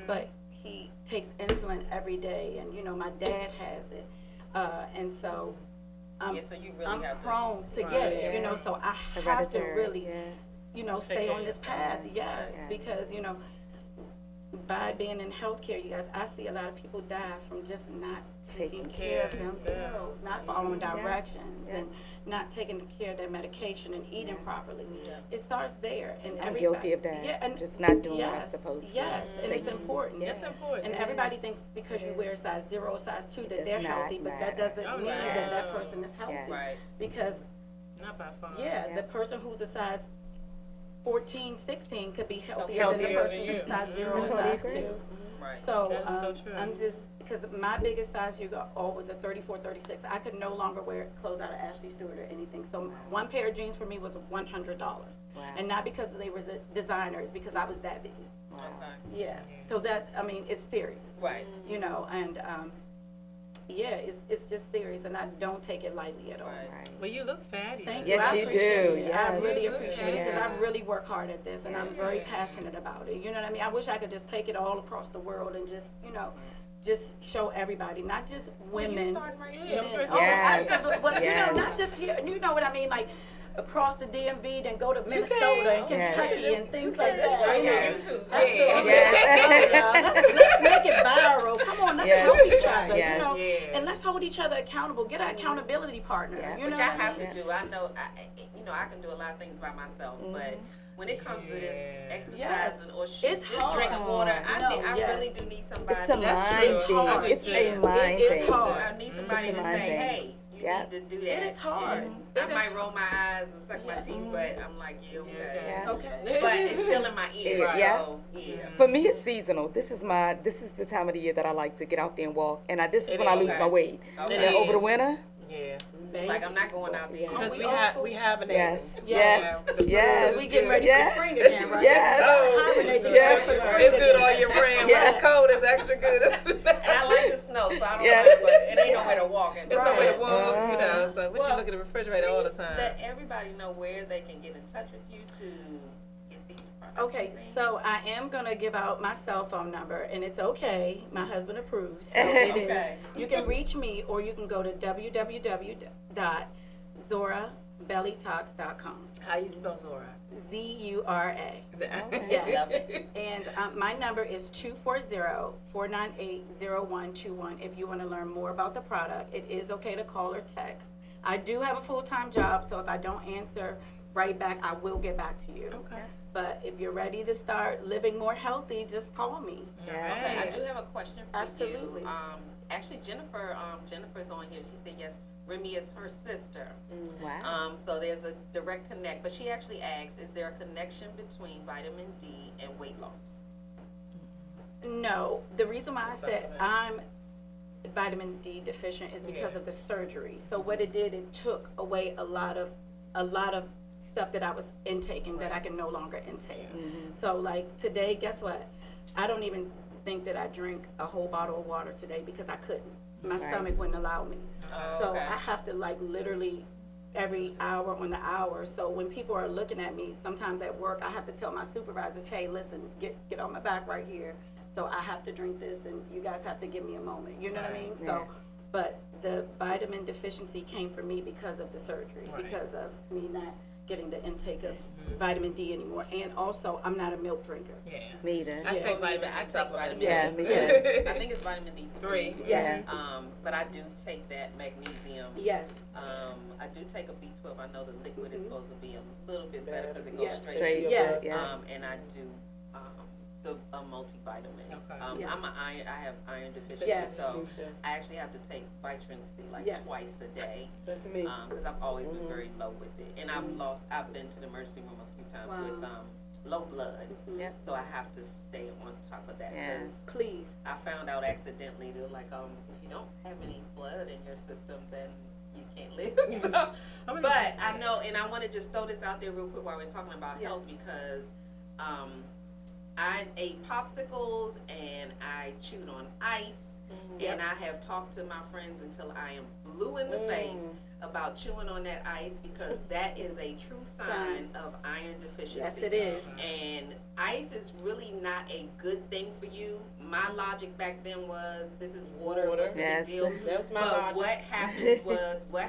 but he takes insulin every day, and you know, my dad has it, and so I'm, Yeah, so you really I'm have prone to Right. get it, you know, so I have to Hereditary, really, yeah. you know, stay care on of this yourself. path, yes, Yes. because, you know, by being in healthcare, you guys, I see a lot of people die from just not taking care of themselves, not following directions, Yeah. and not taking care of their medication and eating properly. Yeah. It starts there, and I'm everybody. guilty of that. Yeah, and Just not doing what I'm yes, supposed to. yes, and it's important. It's important. And everybody thinks because you wear a size 0 or size 2 that Does they're not healthy, but that matter. doesn't Oh, mean no. that that person is healthy. Yes. Right. Because, Not by far. yeah, the person who's a size 14, 16 could be healthier than the Healthier person than you. who's size 0 or I totally size agree. 2. Right. So, That is so true. I'm just, because my biggest size you got was a 34, 36. I could no longer wear clothes out of Ashley Stewart or anything. So one pair of jeans for me was $100. Wow. And not because they were designers, because I was that big. Wow. Okay. Yeah. So that, I mean, it's serious. Right. You know, and yeah, it's just serious, and I don't take it lightly at all. Right. Right. Well, you look fatty. Thank Yes, you. I you appreciate do. it. Yes. I really You appreciate look it because fatty. I really work hard at this, and I'm very Yeah. passionate about it. You know what I mean? I wish I could just take it all across the world and just, you know, just show everybody, not just women. Starting right Yeah, here. of course. Oh, Yes. absolutely. But Yes. you know, not just here. You know what I mean? Like across the DMV, then go to Minnesota and Yes. Kentucky and things like That's that. right you know? on YouTube. Absolutely. Yes. Let's make it viral. Come on, let's Yes. help each other. Yes. You know, Yeah. and let's hold each other accountable. Get an accountability partner. Yeah. You Which know I what have mean? to do. I know, I can do a lot of things by myself, but when it comes to this Yeah. exercising or It's just hard. drinking water, I No, I yes. really do need somebody. It's a That's mind true. It's thing. hard. It's a Yeah. mind It thing. is hard. I need somebody It's to a say, mind thing. hey, you Yep. need to do that. It is hard. And It I is might roll my eyes and suck my teeth, but I'm like, yeah, okay. Yeah. Okay. But it's still in my ear, Yeah. so yeah. For me, it's seasonal. This is the time of the year that I like to get out there and walk, and this is It when I is. lose my weight. Okay. Now, over the is. winter, Yeah. Like I'm not going out there. Because we we all have full- we have an yes, Yes. yes, Because we getting ready yes. for spring again, right? Yes. Hibernate to get Yes. ready for spring It's good again. all year round. Yeah. When it's cold, it's extra good. And I like the snow, so I don't Yeah. mind, but it ain't nowhere to walk in. There's no way to Right. warm, you know. So we Well, should look at the refrigerator all the Please time. let everybody know where they can get in touch with you to get these products. Okay, and things. so I am gonna give out my cell phone number, and it's okay. My husband approves, so it is. Okay. You can reach me, or you can go to www.zorabellytalks.com. How you spell Zora? Z-U-R-A. Yes. Love it. And my number is 240-498-0121 if you want to learn more about the product. It is okay to call or text. I do have a full-time job, so if I don't answer right back, I will get back to you. Okay. But if you're ready to start living more healthy, just call me. Okay, I do have a question for Absolutely. you. Actually, Jennifer's on here. She said yes. Remy is her sister. Wow. So there's a direct connect. But she actually asked, is there a connection between vitamin D and weight loss? No, the reason why I Just a said supplement. I'm vitamin D deficient is because Yeah. of the surgery. So what it did, it took away a lot of stuff that I was intaking that I can no longer intake. So like today, guess what? I don't even think that I drink a whole bottle of water today because I couldn't. My stomach wouldn't allow me. Oh, So okay. I have to like literally every hour on the hour. So when people are looking at me, sometimes at work, I have to tell my supervisors, hey, listen, get on my back right here. So I have to drink this, and you guys have to give me a moment. You know what I mean? Yeah. So, but the vitamin deficiency came from me because of the surgery, Right. because of me not getting the intake of vitamin D anymore. And also, I'm not a milk drinker. Yeah. Me either. I Yeah. take vitamin I D take supplements. Yeah, vitamin me D. too. I think it's vitamin D3. Three. Yes. But I do take that magnesium. Yes. I do take a B12. I know the liquid is supposed to be a little bit better because it goes Yes. straight Straight. to Yes. Yeah. and I do a multivitamin. Okay. Yes. I have iron deficiency, Yes. so I actually have to take vitamin C like Yes. twice a day That's me. because I've always been very low with it, and I've been to the emergency room a few times Wow. with low blood, Yep. so I have to stay on top of that Yeah. because Please. I found out accidentally they're like if you don't have any blood in your system then you can't live. So, but I know, and I want to just throw this out there real quick while we're talking about Yes. health because I ate popsicles and I chewed on ice, and I have talked to my friends until I am blue in the face about chewing on that ice because that is a true sign of iron deficiency. Yes, it is. And ice is really not a good thing for you. my logic back then was, this is water, Water. what's the Yes. big deal? That was my But logic. what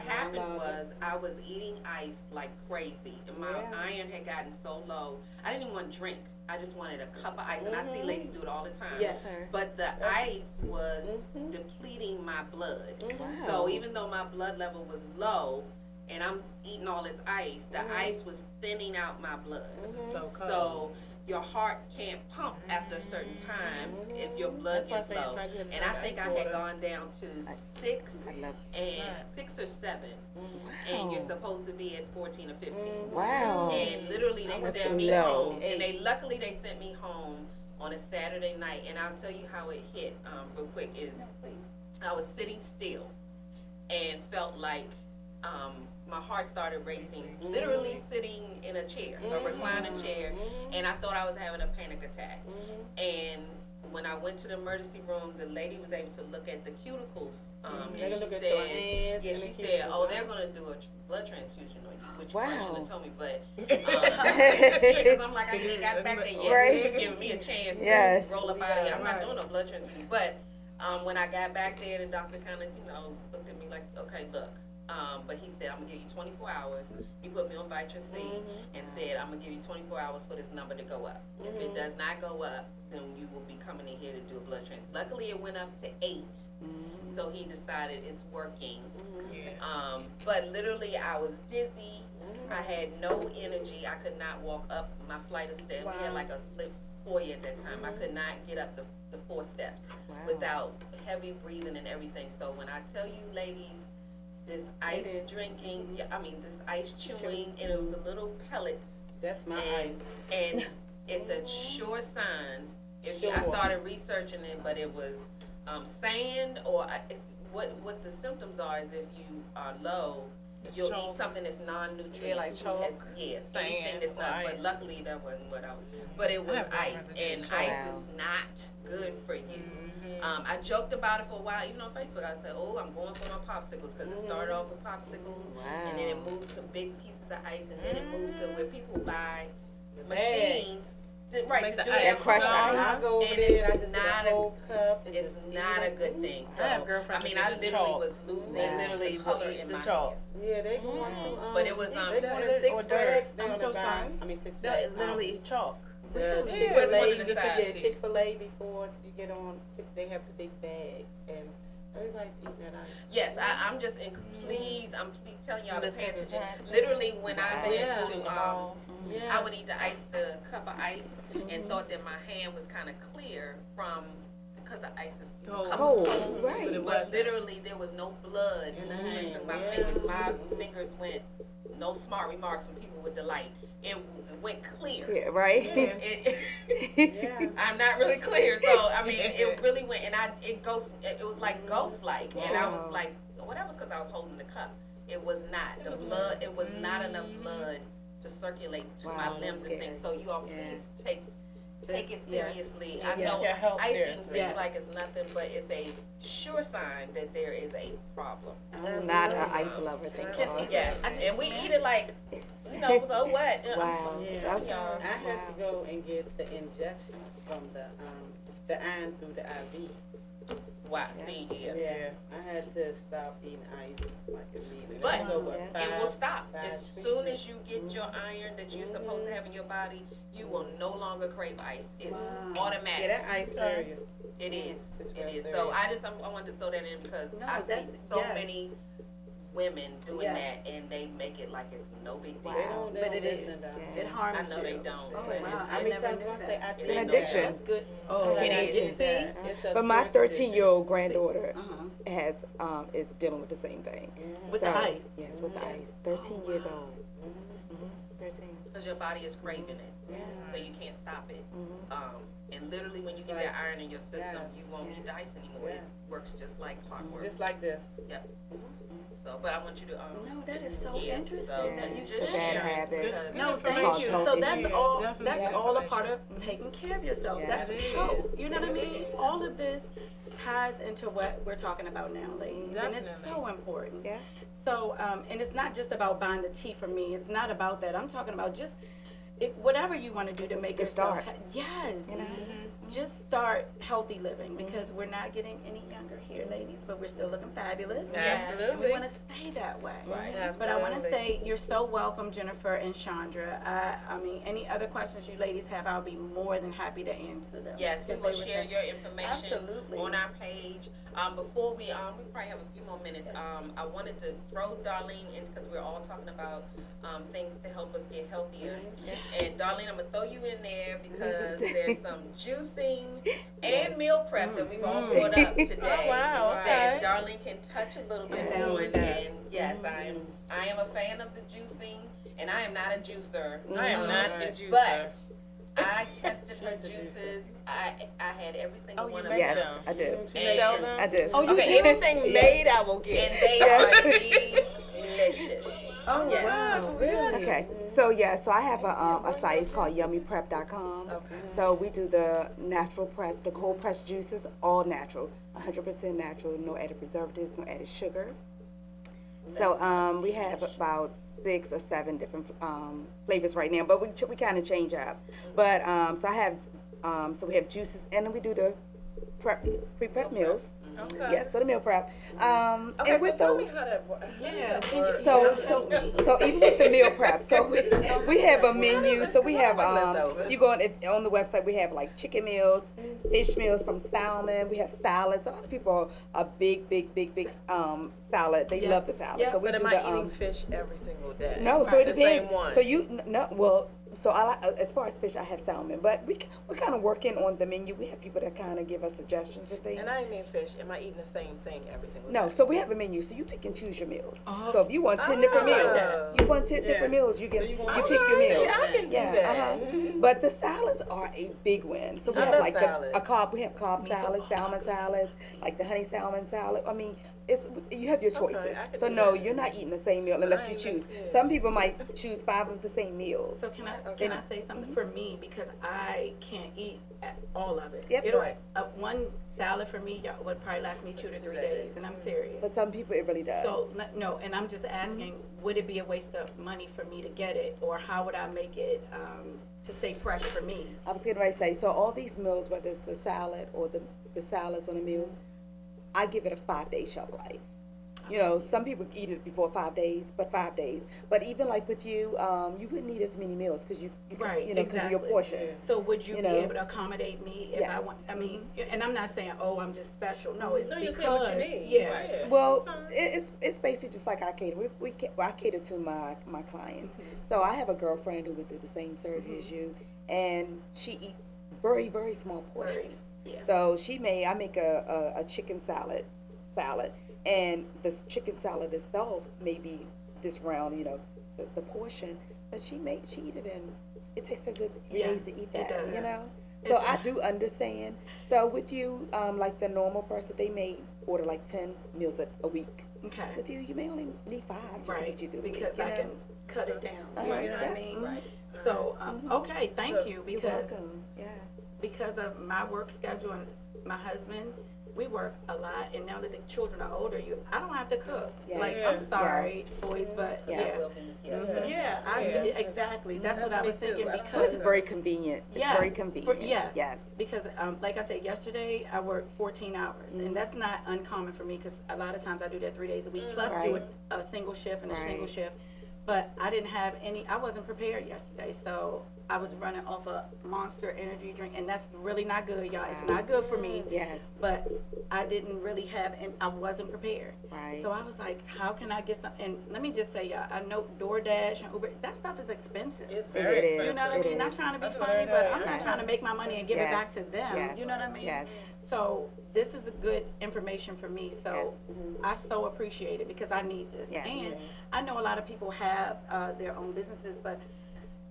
happened logic. was I was eating ice like crazy, and my Yeah. iron had gotten so low. I didn't even want to drink. I just wanted a cup of ice, and I see ladies do it all the time. Yes. But the ice was depleting my blood. Wow. So even though my blood level was low, and I'm eating all this ice, the ice was thinning out my blood. So cold. So your heart can't pump after a certain time if your blood That's why I gets say it's low. not good to And I drink think ice I had water. gone down to 6 I love and 6 or 7, and you're supposed to be at 14 or 15. Wow. And literally they That's sent me low. home, and luckily they sent me home on a Saturday night. And I'll tell you how it hit real quick is I was sitting still and felt like my heart started racing, literally sitting in a chair, a recliner chair, and I thought I was having a panic attack. And when I went to the emergency room, the lady was able to look at the cuticles, and They can she look at your said, hands yeah, and she the said, cuticles, oh, right? they're gonna do a blood transfusion on you, which you probably Wow. shouldn't have told me, but because I'm like, I just got back there yet, Right. so you're giving me a chance Yes. to roll up out of here. I'm not Right. doing a blood transfusion, but when I got back there, the doctor kind of, looked at me like, okay, look. But he said, I'm gonna give you 24 hours. He put me on Vitrin C and said, I'm gonna give you 24 hours for this number to go up. If it does not go up, then you will be coming in here to do a blood transfusion. Luckily, it went up to 8, so he decided it's working. But literally, I was dizzy. I had no energy. I could not walk up my flight of steps. We had like a split foyer at that time. I could not get up the 4 steps without heavy breathing and everything. So when I tell you, ladies, this ice drinking, this ice chewing, and it was a little pellets, That's my and ice. and it's a sure sign. I Sure. started researching it, but it was sand or what the symptoms are is if you are low, It's you'll chalk. eat something that's non-nutrient. Yeah, like chalk, Yes, sand, anything that's or not. But ice. luckily that wasn't what I was. But it was have ice, girlfriends that and take ice chalk. is not good for you. I joked about it for a while, even on Facebook. I said, "Oh, I'm going for my popsicles," because it started off with popsicles, and then it moved to big pieces of ice, and then it moved to where people buy machines, to Make do the that ice for crush dogs. I go over And there it's and I just not get a whole cup. And It's just not eat a it. good thing. So I have girlfriends I that literally chalk. was losing Yeah. Literally the color eat in the my chalk. hands. Yeah, they going to. But it was they that going is- to Six or dirt. Flags I'm down so the sorry. Six That Flags. is literally chalk. The Yeah. Chick-fil-A, What's one of the yeah, deficiencies? Chick-fil-A before you get on, they have the big bags and everybody's eating that ice. Yes, I'm just I'm telling y'all to This pay is attention. attractive. Literally, when I Wow. went Yeah. to Yeah. I would eat the cup of ice and thought that my hand was kind of clear because the ice is Cold. Cold, right. But it But wasn't. literally, there was no blood In the moving hand, through my yeah. fingers. My fingers went, no smart remarks from people with delight. It went clear. Yeah, right? Yeah. I'm not really clear, so I mean, it really went, and it was like ghost-like, and I was Wow. like, well, that was because I was holding the cup. It was not the blood. It was not enough blood to circulate to my Wow, limbs and that's things. So you all Yeah. please take it seriously. I Take know your health icing seriously. seems Yes. like it's nothing, but it's a sure sign that there is a problem. I'm not an ice lover, thank God. Yes, and we eat it like, so what? Wow. Yeah. Okay. Y'all. I had to go and get the injections from the iron through the IV. Wow, see, yeah. Yeah, I had to stop eating ice like immediately. But I had to go, what, Yeah. It will five- stop. five As treatments. soon as you get your iron that you're supposed to have in your body, you will no longer crave ice. It's Wow. automatic. Yeah, that ice serious. It is. It's It real is. serious. So I wanted to throw that in because No, I see that's- so yes. many women doing Yes. that, and they make it like it's no big deal. They don't, they But don't it is. listen, though. Yeah. It harms I you. know they don't. Oh, but wow. it's- I mean, never some knew people that. say, I It's take an that. addiction. That's good. So it I is. get See? that. It's a But my serious 13-year-old granddaughter Uh-huh. has is dealing with the same thing. With So, the ice. Yes, with the Yes. ice. 13 Oh, years wow. old. 13. Because your body is craving it, Yeah. so you can't stop it. Mhm. And literally, when you It's get like- that iron in your system, yes. you won't need the ice anymore. Yes. It works just like clockwork. Just like this. So, but I want you to No, that is so yeah, interesting so that you just It's a said bad that. habit. because- No, Cause thank you. health So that's issues. all. Definitely That's good all a information. part of taking care of yourself. Yes. That's It health. is. You know what I mean? All of this ties into what we're talking about now, ladies, and it's Definitely. so important. Yeah. So, and it's not just about buying the tea for me. It's not about that. I'm talking about just whatever you want to do to It's a make good yourself. start. Yes. You know? just start healthy living, because we're not getting any younger here, ladies, but we're still looking fabulous. And we Absolutely. want to stay that way. Right. But I want to Absolutely. say you're so welcome, Jennifer and Chandra. I mean, any other questions you ladies have, I'll be more than happy to answer them. Yes, we Because will they were share saying- your information Absolutely. on our page. Before we probably have a few more minutes. I wanted to throw Darlene in because we're all talking about things to help us get healthier. And Darlene, I'm gonna throw you in there because there's some juicing and meal prep that we've all brought up today. Oh, wow, That okay. Darlene can touch a little bit I'm down on. with that. And yes, I am a fan of the juicing, and I am not a juicer. I am not a juicer. But I tested her She's a juicer. juices. I had every single Oh, you one of make them. Yes, them? I do. And- Sell them? I do. Oh, you Okay, do? anything made I will And get. they are delicious. Oh, Yes. wow, really? Okay, so yeah, so I have a site, it's called yummyprep.com. Okay. So we do the natural press, the cold pressed juices, all natural, 100% natural, no added preservatives, no added sugar. So we have about 6 or 7 different flavors right now, but we kind of change up. But so I have so we have juices, and then we do the pre-prep meals. Okay. Yes, so the meal prep. Okay, And so with tell those, me how that works. Yeah. so even with the meal prep, so we have a menu. So we have you go on the website. We have like chicken meals, fish meals from salmon. We have salads. A lot of people are big salad. They Yeah. love the salad. Yeah, So we But do am the I eating fish every single day? no. So it The depends. same one. So so I like, as far as fish, I have salmon. But we're kind of working on the menu. We have people that kind of give us suggestions and things. And I ain't mean fish. Am I eating the same thing every single No, day? so we have a menu, so you pick and choose your meals. Oh. So if you want 10 different Oh. meals, you want 10 different meals, you pick your Okay, meals. I can do that. But the salads are a big win. So we I have love like salad. we have cob Me too. salads, salmon salads, like the honey salmon salad. I mean, you have your choices. I can So do no, that. you're not eating the same meal unless I you ain't choose. yeah. Some people might choose 5 of the same meals. So can I say something for me, because I can't eat all of it. Yep. It'll, Right. one salad for me would probably last me 2 to 3 days, and I'm serious. But some people it really does. So no, and I'm just asking, would it be a waste of money for me to get it, or how would I make it to stay fresh for me? I was getting ready to say, so all these meals, whether it's the salad or the salads or the meals, I give it a 5-day shelf life. You know, some people eat it before 5 days, but 5 days. But even like with you, you wouldn't need as many meals because you Right, you know, because of your exactly. portion. So would you You be know. able to accommodate me if I Yes. want? I mean, and I'm not saying, oh, I'm just special. No, it's No, you because say what you need. yeah. Right. Well, It's fine. it's basically just like I cater. I cater to my clients. So I have a girlfriend who went through the same surgery as you, and she eats very small portions. Yeah. So I make a chicken salad, and the chicken salad itself may be this round, you know, the portion, but she eat it in. It takes her good 3 Yes, days to eat it that, does. you know. It So does. I do understand. So with you, like the normal person, they may order like 10 meals a week. Okay. With you may only need 5 just to Right. get you through the Because week, you I know? can cut it down. Uh-huh. You know what I Yeah. mean? Right. So okay, thank So you, You're because welcome. Yeah. because of my work schedule and my husband, we work a lot, and now that the children are older, I don't have to cook. Yes. Like, Yeah. I'm sorry, boys, but Yes. That yeah. will be, Yeah, exactly. That's what I was me too. thinking, I don't So it's because very convenient. It's Yes, very for- convenient. yes. Yes. because like I said yesterday, I worked 14 hours, and that's not uncommon for me, because a lot of times I do that 3 days a week, plus do Right. a single shift and a Right. single shift. But I didn't have I wasn't prepared yesterday, so I was running off a Monster energy drink, and that's really not good, y'all. It's not good for me. Yes. But I didn't really have, and I wasn't prepared. Right. So I was like, how can I get some? And let me just say, y'all, I know DoorDash and Uber, that stuff is expensive. It's It very is. expensive. You know what I It mean? Not is. trying to be That's funny, very but I'm nice. not trying to make my money and give it Yes. back to them. Yes. You know what I mean? Yes. So this is a good information for me. So Yes. I so appreciate it, because I need this. Yes. And I know a lot of people have their own businesses, but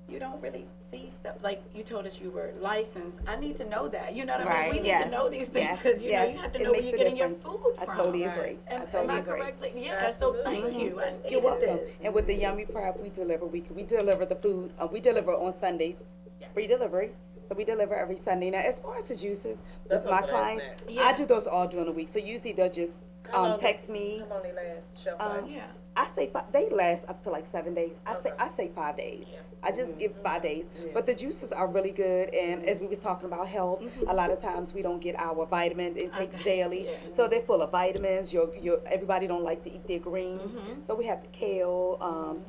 you don't really see stuff. Like you told us you were licensed. I need to know that. You know what I mean? Right, We need yes. to know these things, Yes, because you know yes. you have to It know where makes you're a getting your difference. food I from. totally Right. agree. I And totally am I agree. correct? Yeah. Absolutely. So thank you. I You're needed welcome. this. And with the Yummy Prep, we deliver the food. We deliver on Sundays, free delivery. So we deliver every Sunday. Now, as far as the juices, That's with my what I was clients, asking. Yeah. I do those all during the week. So usually they'll just How long text me. How long they last shelf Um, life? Yeah. I say they last up to like 7 days. Okay. I say 5 days. Yeah. I just give 5 days. Yeah. But the juices are really good, and as we was talking about health, a lot of times we don't get our vitamin intakes daily, Yeah. so they're full of vitamins. Everybody don't like to eat their greens, so we have the kale,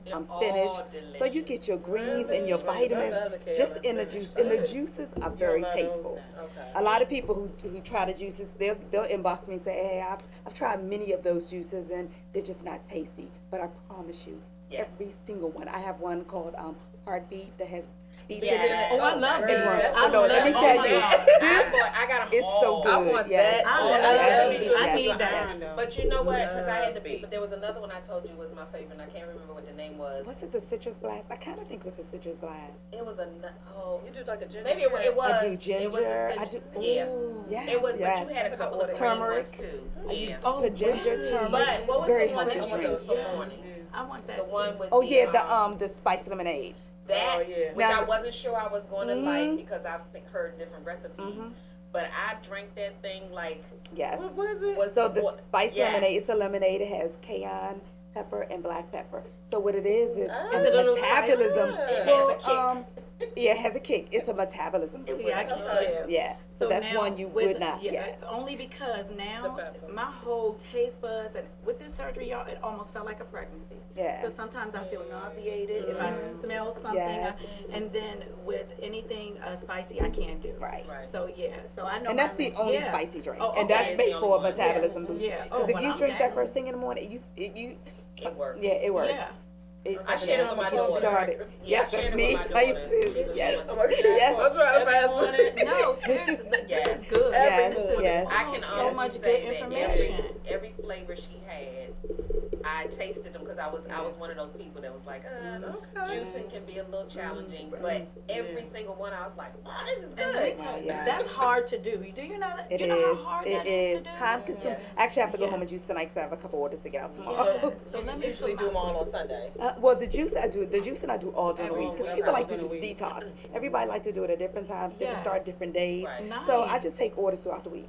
They're spinach. all So you delicious. get your greens and your vitamins I love the kale just and in the spinach. juice. And the juices are very love those tasteful. then. Okay. A lot of people who try the juices, they'll inbox me and say, hey, I've tried many of those juices and they're just not tasty. But I promise you, Yes. every single one. I have one called Heartbeat that has beets Yes. in it. Oh, I love Girl, beets. that's I what- love let me oh tell my you, God. I got them It's so all. good. I want yes. that. I Oh, love that. beets. I need that. But you know what? Because I had the Love people. There was beets. another one I told you was my favorite. And I can't remember what the name was. Was it the citrus blast? I kind of think it was the citrus blast. It was a oh. You do like a ginger. Maybe it was. I do It was a ginger. I citru- do. Yeah. Yes, It was, yes. but you had a couple of green Turmeric. ones too. I Yeah. used to put ginger, turmeric. But what was very the one that healthy you used drinks. for morning? I want that The too. one with Oh yeah, the spice lemonade. that, Oh, yeah. which Now- I wasn't sure I was going to Mhm. like because I've heard different recipes. Mhm. But I drank that thing like Yes. What was it? was So the what- spice yes. lemonade, it's a lemonade. It has cayenne pepper and black pepper. So what it is Ah. Is it a little metabolism. spicy? It Well, has a kick. yeah, it has a kick. It's a metabolism. It See, I was can good. Yeah. So that's now one you with- would not yeah, get. Only because now The pepper. my whole taste buds and with this surgery, y'all, it almost felt like a pregnancy. Yeah. So sometimes I feel nauseated if I smell something, Yes. and then with anything spicy, I can't do. Right. Right. So yeah, so I know. And that's my- the only yeah. spicy drink, Oh, and okay. that's It's made the for a only one. metabolism boost. Yeah. Because Oh, if well, you I'm drink that down. first thing in the morning, It works. yeah, it works. Yeah. I shared it with my Get you daughter. started. Yeah, Yes, I shared that's it me. with my I daughter. too. She was Yes. the one I'm to- Yes. I'm trying to Every pass morning. it. No, seriously, Yes. this is good. Every This is morning. Yes. I can so honestly much good say that information. every flavor she had, I tasted them because I was one of those people that was like, Okay. juicing can be a little challenging, but every single one I was like, wow, this is And let good. me tell you, Yeah. that's hard to do. Do you know that? It you know is. how hard It that is is to do? time consuming. Yes. I actually have to go Yes. home and juice tonight because I have a couple orders to get out tomorrow. Yes. So You let me usually do them all on Sunday. Well, the juice I do all during the Every week because week. people like to Okay. just detox. Everybody like to do it at different times. Different Yes. start different days. Right. Nice. So I just take orders throughout the week.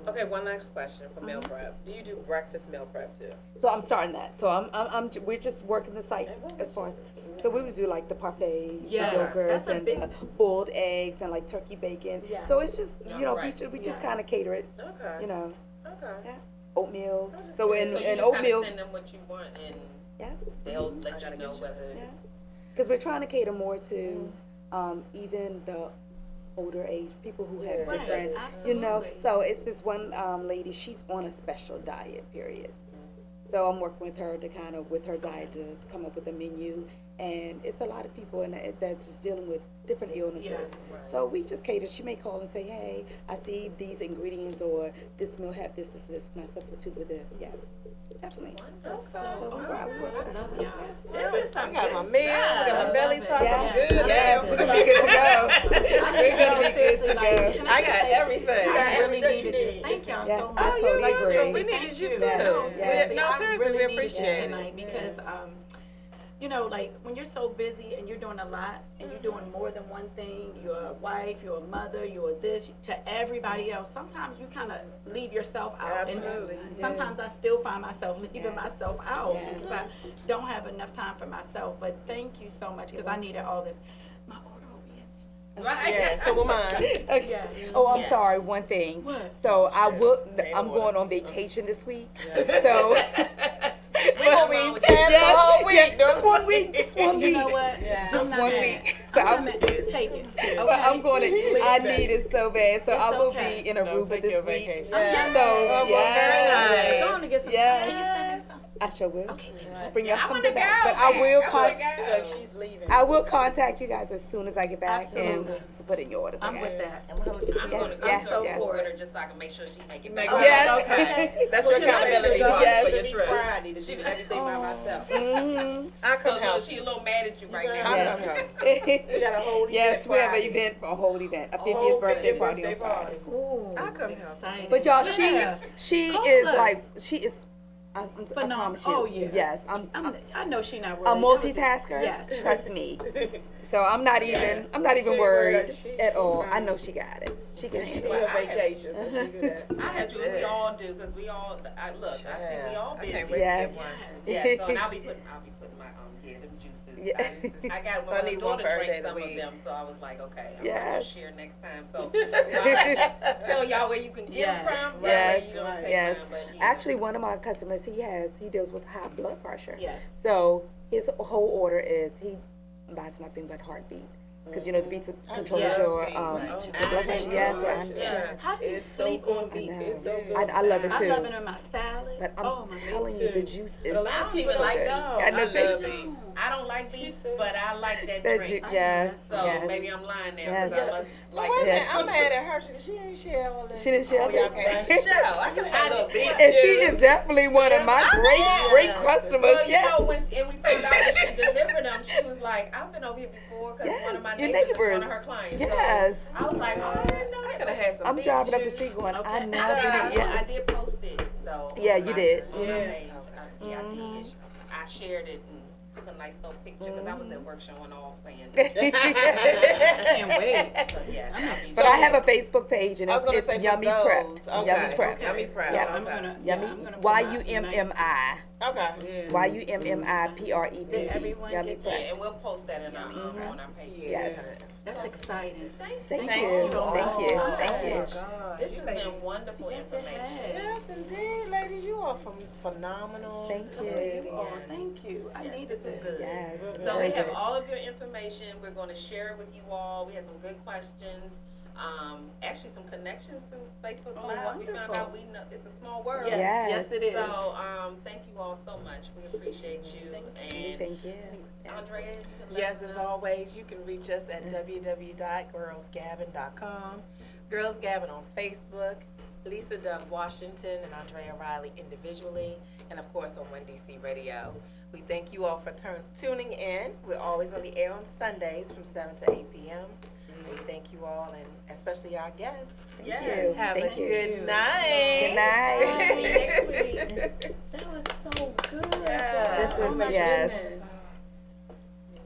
Okay, one last question for meal prep. Do you do breakfast meal prep too? So I'm starting that. So we're just working the site as far as. So we would do like the parfaits, Yes, the yogurts, that's a and big- the boiled eggs and like turkey bacon. Yes. So it's just Right. we just Yes. kind of cater it. Okay. You know, Okay. oatmeal. I'm just So curious. in So you and just kind oatmeal. of send them what you want, and Yeah. they'll I let gotta you know get you. whether. Yeah. Because we're trying to cater more to even the older age people who have Right, different, absolutely. you know. So it's this one lady. She's on a special diet period. So I'm working with her to kind of with her diet to come up with a menu, and it's a lot of people and that's just dealing with different illnesses. Yes. Right. So we just cater. She may call and say, "Hey, I see these ingredients or this meal have this. Can I substitute with this?" Yes, definitely. Wonderful. So, So we work- we work I with love her. y'all. This is I some got good my meals, I got my stuff. belly love talk. it. I'm Yes. good. Yes, now. we're gonna be good to go. I We're didn't gonna know, be seriously, good to like, go. can I just got say, everything. I really Everything needed you this. need. Thank y'all Yes, so I much. totally Like, agree. seriously, we Thank needed you you. too. Yes, No, yes. seriously, No, I seriously, really we needed this appreciate it. tonight because, you know, like when you're so busy and you're doing a lot and you're doing more than one thing, you're a wife, you're a mother, you're this to everybody else. Sometimes you kind of leave yourself out. Absolutely. And sometimes I still find myself leaving Yes. myself out Yes. because I don't have enough time for myself. But thank you so much because I needed all this. My order will be in Right. Yeah, so will mine. Okay. Yeah. Oh, I'm Yes. sorry. One thing. What? So I Shit. will. Ain't I'm no going order. on vacation this week. So We gonna wrong be with fast the yes, whole week. yes, just one week. Just one You week. know what? Yeah. Just I'm not one mad. week. So I'm I'm, not mad. Take it. Okay. so I'm going to. I need it so bad. So It's I will okay. be in Aruba this week. Yeah. So Oh, well, very nice. Go on to get some Yes. stuff. Can you send me some? I sure will. Okay. I'll bring Yeah, y'all I something wanna back. go, But I man. will I wanna contact. So she's leaving. I will contact you guys as soon as I get back Absolutely. and to put in your orders. I'm okay? with that. I'm going to Yes, go yes. forward her just so I can make sure she make it back. Okay. Yes. Okay. That's Well, your can I just accountability go- buddy Yes. for your trip. Friday to do everything by myself. Mhm. I So come help. she a little mad at you right You now. I Yes. come help. We got a whole Yes, we have an Friday. event, a whole event, a 50th whole birthday 50th party on birthday Friday. party. Ooh, I'll come help. exciting. But y'all, Yeah. she Call is us. like, she is I Phenomenal. promise you. Oh, yeah. Yes, I know she not a worried. multitasker. Yes. Trust me. So I'm not even She ain't worried she at all. fine. I know she got it. She can And she handle did it. her vacation, so she do that. I have to, we all do, because we all, I see we all I busy. can't wait Yes. to get one. Yeah, so, and I'll be putting my, them juices. Yeah. I got, So I my need one daughter for every drank day of the some of week. them, so I was like, okay, I'm not gonna Yes. share next time, so, I'll just tell y'all where you can get them from, that Yes. way you don't take Yes. mine, but yeah. Actually, one of my customers, he deals with high blood pressure. Yes. So his whole order is he buys nothing but heartbeat. Because you know the beats controls Yes. your Me too. blood pressure. Yes, so I'm- Yes. How do you It's so sleep on good. beef? It's so good. I love it I too. love it in my salad. But I'm oh my telling Me you, the too. juice But is. a lot I of don't people even like don't beets. know. I know, I see? love beets. I don't like beets, said- but I like that That drink. yes, So yes. maybe I'm lying now, Yes. because I must like Wait a Yes. minute, I'm mad at her. She ain't share all that. She didn't share Oh, y'all that. can share. I can have a little beef. And she is definitely one of my Yes. great customers. Well, you Yes. know, when and we found out that she delivered them, she was like, I've been over here before because one of my Yes, your neighbors is one neighbors. of her clients. Yes. So I was like, oh, I didn't know I that. could have had some I'm beef driving up the juice. street going, I Okay. know I you did. I Yes. did post it, though. Yeah, on you my- did. On my Yeah. page. Yeah, I Mhm. did. I shared it and took a nice little picture because I was at work showing off saying. I can't wait. So, yeah, I'll be But I have a Facebook page and I was gonna it's say for Yummy Prep. those. Okay. Yummy Prep. Okay. Yummy Prep. Yeah. I'm Okay. gonna, Yummy. I'm gonna put YUMMI. Okay. Yeah. YUMMIPREP. Did everyone Yummy get Yeah, Prep. and we'll post that in our, Mhm. on our page. Yes. That's exciting. Thank Thank you. you so Thank much. you. Oh, Thank you. Gosh, This you has ladies. been wonderful Yes, it information. has. Yes, indeed, ladies, you are phenomenal. Thank you. ladies. Oh, thank you. I Yes, needed this was good. Yes. So very we have good. all of your information. We're going to share it with you all. We had some good questions. Actually, some connections through Facebook Oh, Live. We found wonderful. out we know it's a small world. Yes, Yes. yes, it is. So thank you all so much. We appreciate you. And Thank you. Andrea, you can let Yes, us as know. always, you can reach us at www.girlsgabbin.com. Girls Gabbin on Facebook, Lisa Dove Washington and Andrea Riley individually, and of course on 1DC Radio. We thank you all for tuning in. We're always on the air on Sundays from 7 to 8 p.m. We thank you all, and especially our guests. Yes. you. Have Thank a you. good night. Good night. See you next week. That was so good. Yes. Oh my Yes. goodness.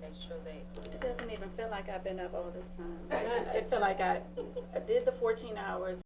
Make sure they. It doesn't even feel like I've been up all this time. I feel like I did the 14 hours